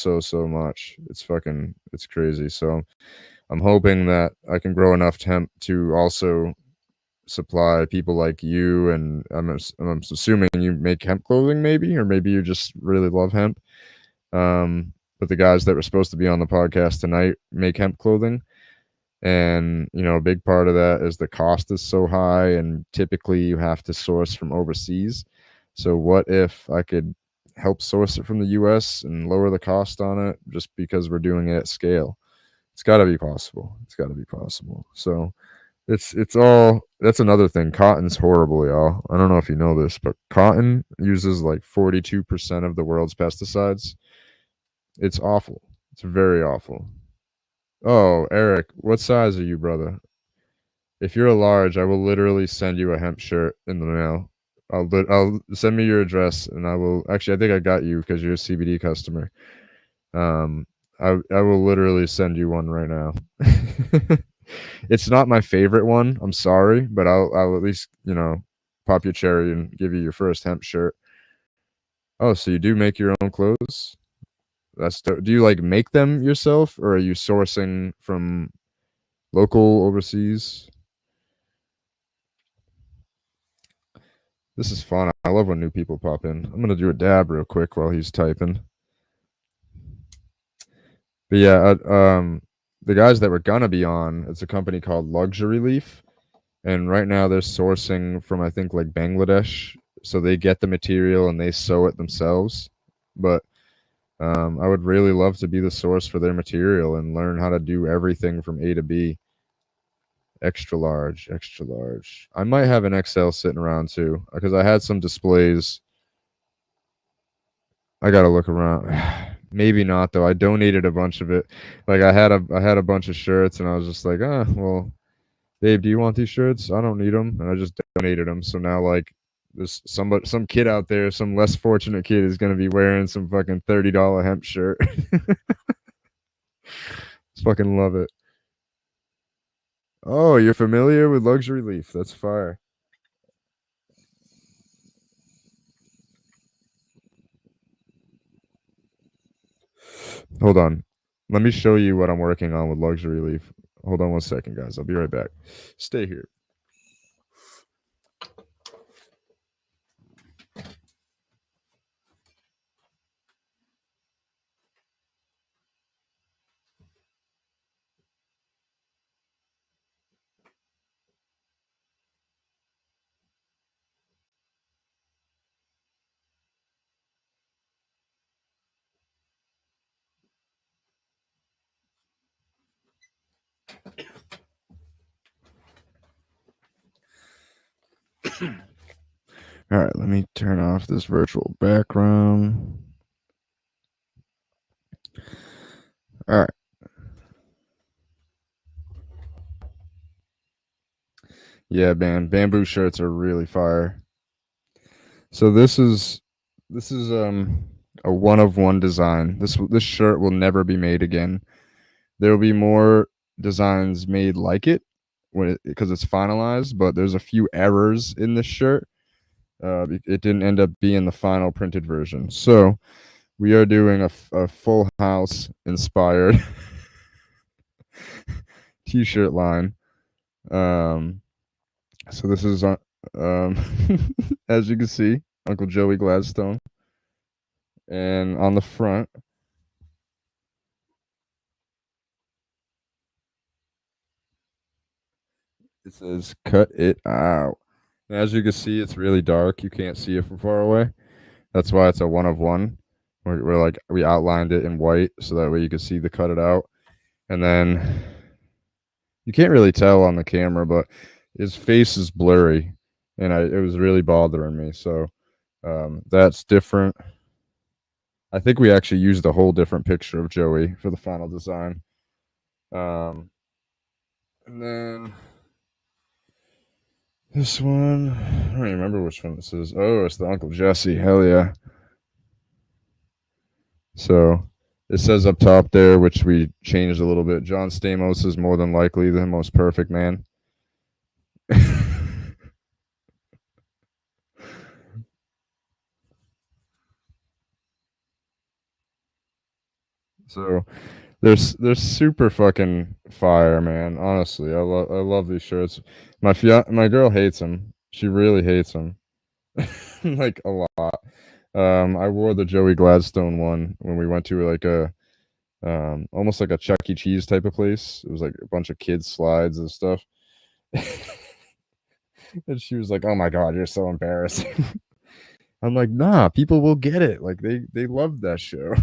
much. It's crazy. So I'm hoping that I can grow enough hemp to also supply people like you, and I'm assuming you make hemp clothing, maybe, or maybe you just really love hemp. But the guys that were supposed to be on the podcast tonight make hemp clothing, and a big part of that is the cost is so high, and typically you have to source from overseas. So what if I could help source it from the US and lower the cost on it just because we're doing it at scale? It's got to be possible. It's got to be possible. So it's all that's another thing. Cotton's horrible, y'all. I don't know if you know this, but cotton uses like 42% of the world's pesticides. It's awful. It's very awful. Oh, Eric, what size are you, brother? If you're a large, I will literally send you a hemp shirt in the mail. I'll send me your address, and I will actually. I think I got you because you're a CBD customer. Um, I will literally send you one right now. It's not my favorite one. I'm sorry, but I'll at least pop your cherry and give you your first hemp shirt. Oh, so you do make your own clothes? Do you like make them yourself, or are you sourcing from local overseas? This is fun. I love when new people pop in. I'm gonna do a dab real quick while he's typing. But yeah, the guys that were gonna be on, it's a company called Luxury Leaf, and right now they're sourcing from I think like Bangladesh, so they get the material and they sew it themselves. But I would really love to be the source for their material and learn how to do everything from A to B. Extra large, extra large. I might have an XL sitting around too because I had some displays. I gotta look around. Maybe not though. I donated a bunch of it. Like I had a bunch of shirts, and I was just like, well, Dave, do you want these shirts? I don't need them, and I just donated them. So now, like, there's some kid out there, some less fortunate kid, is gonna be wearing some fucking $30 hemp shirt. Just fucking love it. Oh, you're familiar with Luxury Leaf? That's fire. Hold on. Let me show you what I'm working on with Luxury Leaf. Hold on one second, guys. I'll be right back. Stay here. All right, let me turn off this virtual background. All right. Yeah, man, bamboo shirts are really fire. So this is a one of one design. This shirt will never be made again. There will be more designs made like it because it's finalized, but there's a few errors in this shirt. It didn't end up being the final printed version. So we are doing a Full House inspired t-shirt line. Um, so this is um, as you can see, Uncle Joey Gladstone, and on the front it says "Cut it out." And as you can see, it's really dark. You can't see it from far away. That's why it's a one of one. We outlined it in white so that way you can see the cut it out, and then you can't really tell on the camera, but his face is blurry, and it was really bothering me. So that's different. I think we actually used a whole different picture of Joey for the final design. Um, and then this one, I don't even remember which one this is. Oh, it's the Uncle Jesse. Hell yeah. So it says up top there, which we changed a little bit. John Stamos is more than likely the most perfect man. So they're super fucking fire, man. Honestly, I love these shirts. My girl hates them. She really hates them, like a lot. I wore the Joey Gladstone one when we went to like a almost like a Chuck E. Cheese type of place. It was like a bunch of kids slides and stuff. And she was like, "Oh my god, you're so embarrassing." I'm like, "Nah, people will get it. Like they love that show.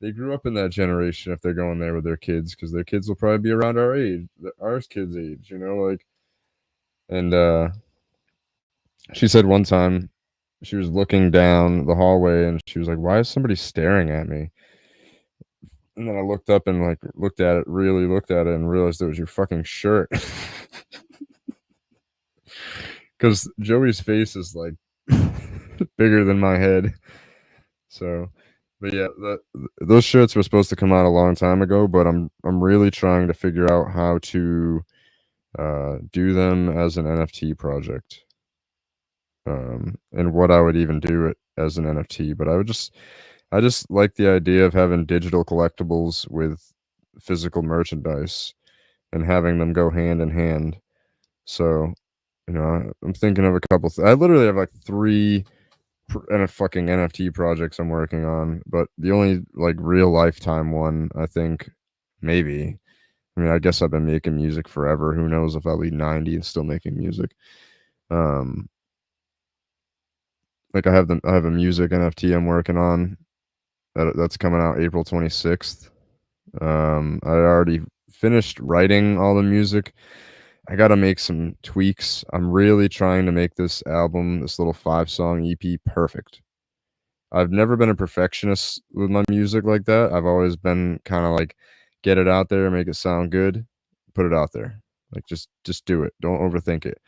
They grew up in that generation if they're going there with their kids because their kids will probably be around our age, our kids' age, you know, like." And she said one time she was looking down the hallway and she was like, "Why is somebody staring at me?" And then I looked up and like really looked at it, and realized it was your fucking shirt. Because Joey's face is like bigger than my head. So, but yeah, those shirts were supposed to come out a long time ago, but I'm really trying to figure out how to do them as an NFT project, and what I would even do it as an NFT. But I just like the idea of having digital collectibles with physical merchandise and having them go hand in hand. So, I'm thinking of a couple. I literally have like three and a fucking NFT projects I'm working on, but the only like real lifetime one, I think, maybe. I mean, I guess I've been making music forever. Who knows if I'll be 90 and still making music? Um, like I have a music NFT I'm working on that's coming out April 26th. I already finished writing all the music. I got to make some tweaks. I'm really trying to make this album, this little 5-song EP, perfect. I've never been a perfectionist with my music like that. I've always been kind of like, get it out there, make it sound good, put it out there. Like just do it. Don't overthink it.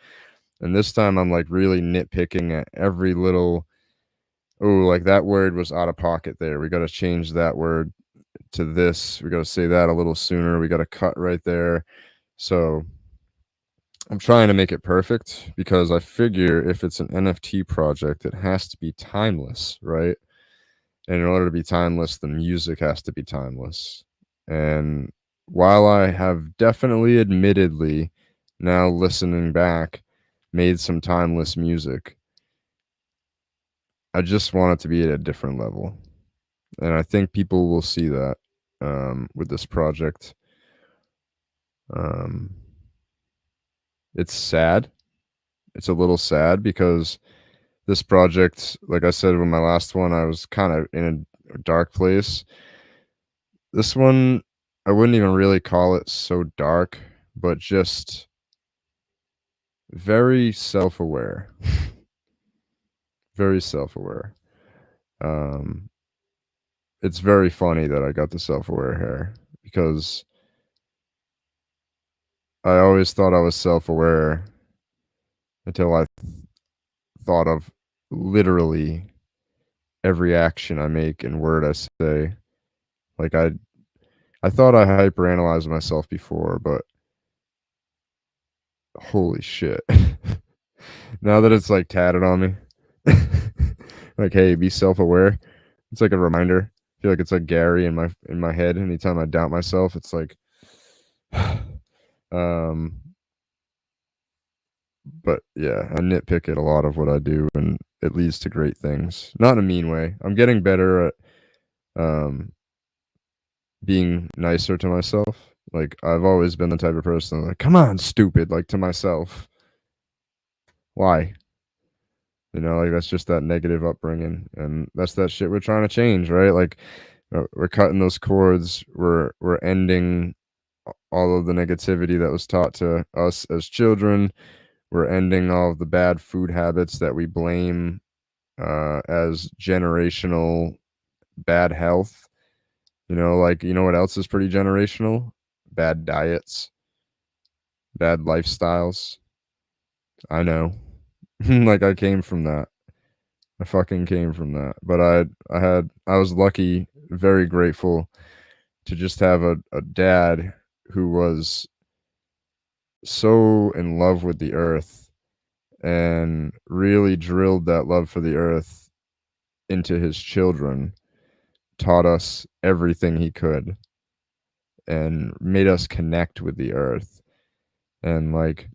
And this time I'm like really nitpicking at every little, oh, like that word was out of pocket there. We got to change that word to this. We got to say that a little sooner. We got to cut right there. So I'm trying to make it perfect because I figure if it's an NFT project, it has to be timeless, right? And in order to be timeless, the music has to be timeless. And while I have definitely, admittedly, now listening back, made some timeless music, I just want it to be at a different level. And I think people will see that with this project. Um, it's sad. It's a little sad because this project, like I said with my last one, I was kind of in a dark place. This one, I wouldn't even really call it so dark, but just very self-aware. Very self-aware. Um, it's very funny that I got the self-aware hair because I always thought I was self-aware until I thought of literally every action I make and word I say. Like I thought I hyperanalyzed myself before, but holy shit. Now that it's like tatted on me, like, hey, be self-aware. It's like a reminder. I feel like it's like Gary in my head. Anytime I doubt myself, it's like, um, but yeah, I nitpick at a lot of what I do, and it leads to great things. Not in a mean way. I'm getting better at um being nicer to myself. Like I've always been the type of person like, come on, stupid, like to myself. Why? Like that's just that negative upbringing, and that's that shit we're trying to change, right? Like we're cutting those cords. We're ending all of the negativity that was taught to us as children. We're ending all of the bad food habits that we blame as generational bad health. Like what else is pretty generational? bad diets, bad lifestyles. I know. Like I came from that. I fucking came from that. But I was lucky, very grateful to just have a dad who was so in love with the earth and really drilled that love for the earth into his children, taught us everything he could, and made us connect with the earth. And like,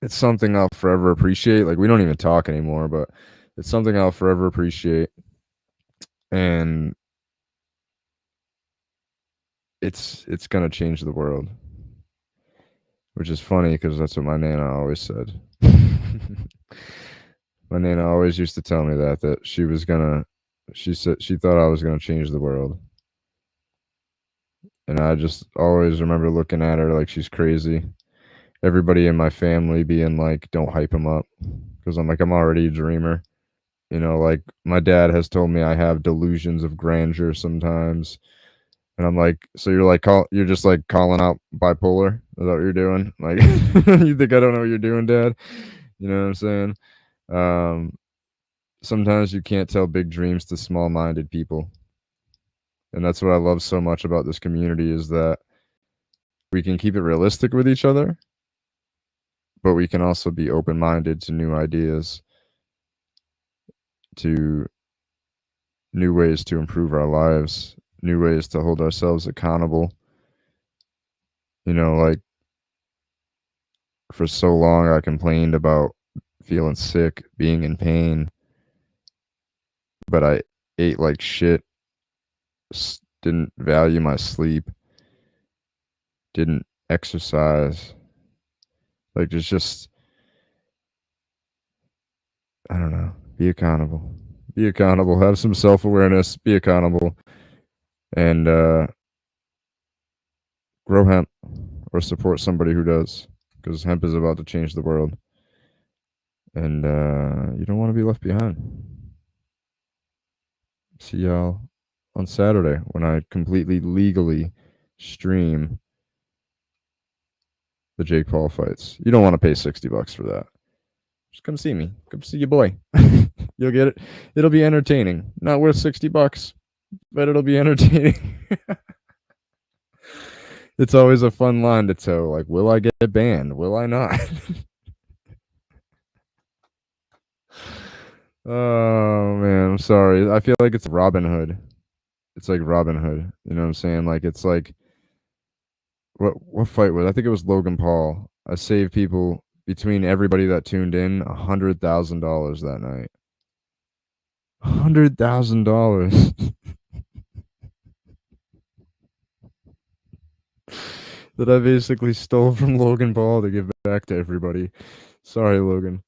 it's something I'll forever appreciate. Like, we don't even talk anymore, but it's something I'll forever appreciate. And it's gonna change the world, which is funny because that's what my nana always said. My nana always used to tell me that she was gonna. She said she thought I was gonna change the world, and I just always remember looking at her like she's crazy. Everybody in my family being like, "Don't hype him up," because I'm like, I'm already a dreamer. You know, like my dad has told me I have delusions of grandeur sometimes. And I'm like, so you're just like calling out bipolar? Is that what you're doing? Like, you think I don't know what you're doing, Dad? You know what I'm saying? Um, Sometimes you can't tell big dreams to small-minded people, and that's what I love so much about this community is that we can keep it realistic with each other, but we can also be open-minded to new ideas, to new ways to improve our lives, new ways to hold ourselves accountable. You know, like for so long I complained about feeling sick, being in pain, but I ate like shit, didn't value my sleep, didn't exercise. Like it's just I don't know. Be accountable. Be accountable. Have some self-awareness. Be accountable and grow hemp or support somebody who does because hemp is about to change the world. And you don't want to be left behind. See y'all on Saturday when I completely legally stream the Jake Paul fights. You don't want to pay $60 for that. Just come see me. Come see your boy. You'll get it. It'll be entertaining. Not worth $60, but it'll be entertaining. It's always a fun line to toe. Like, will I get banned? Will I not? Oh man, I'm sorry. I feel like it's Robin Hood. It's like Robin Hood. You know what I'm saying? Like it's like what fight was? I think it was Logan Paul. I saved people between everybody that tuned in $100,000 that night. $100,000 that I basically stole from Logan Paul to give back to everybody. Sorry, Logan.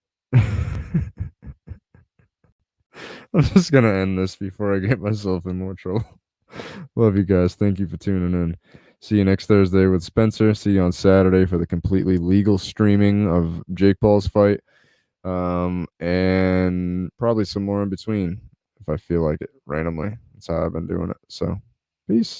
I'm just gonna end this before I get myself in more trouble. Love you guys. Thank you for tuning in. See you next Thursday with Spencer. See you on Saturday for the completely legal streaming of Jake Paul's fight. And probably some more in between if I feel like it randomly. That's how I've been doing it. So, peace.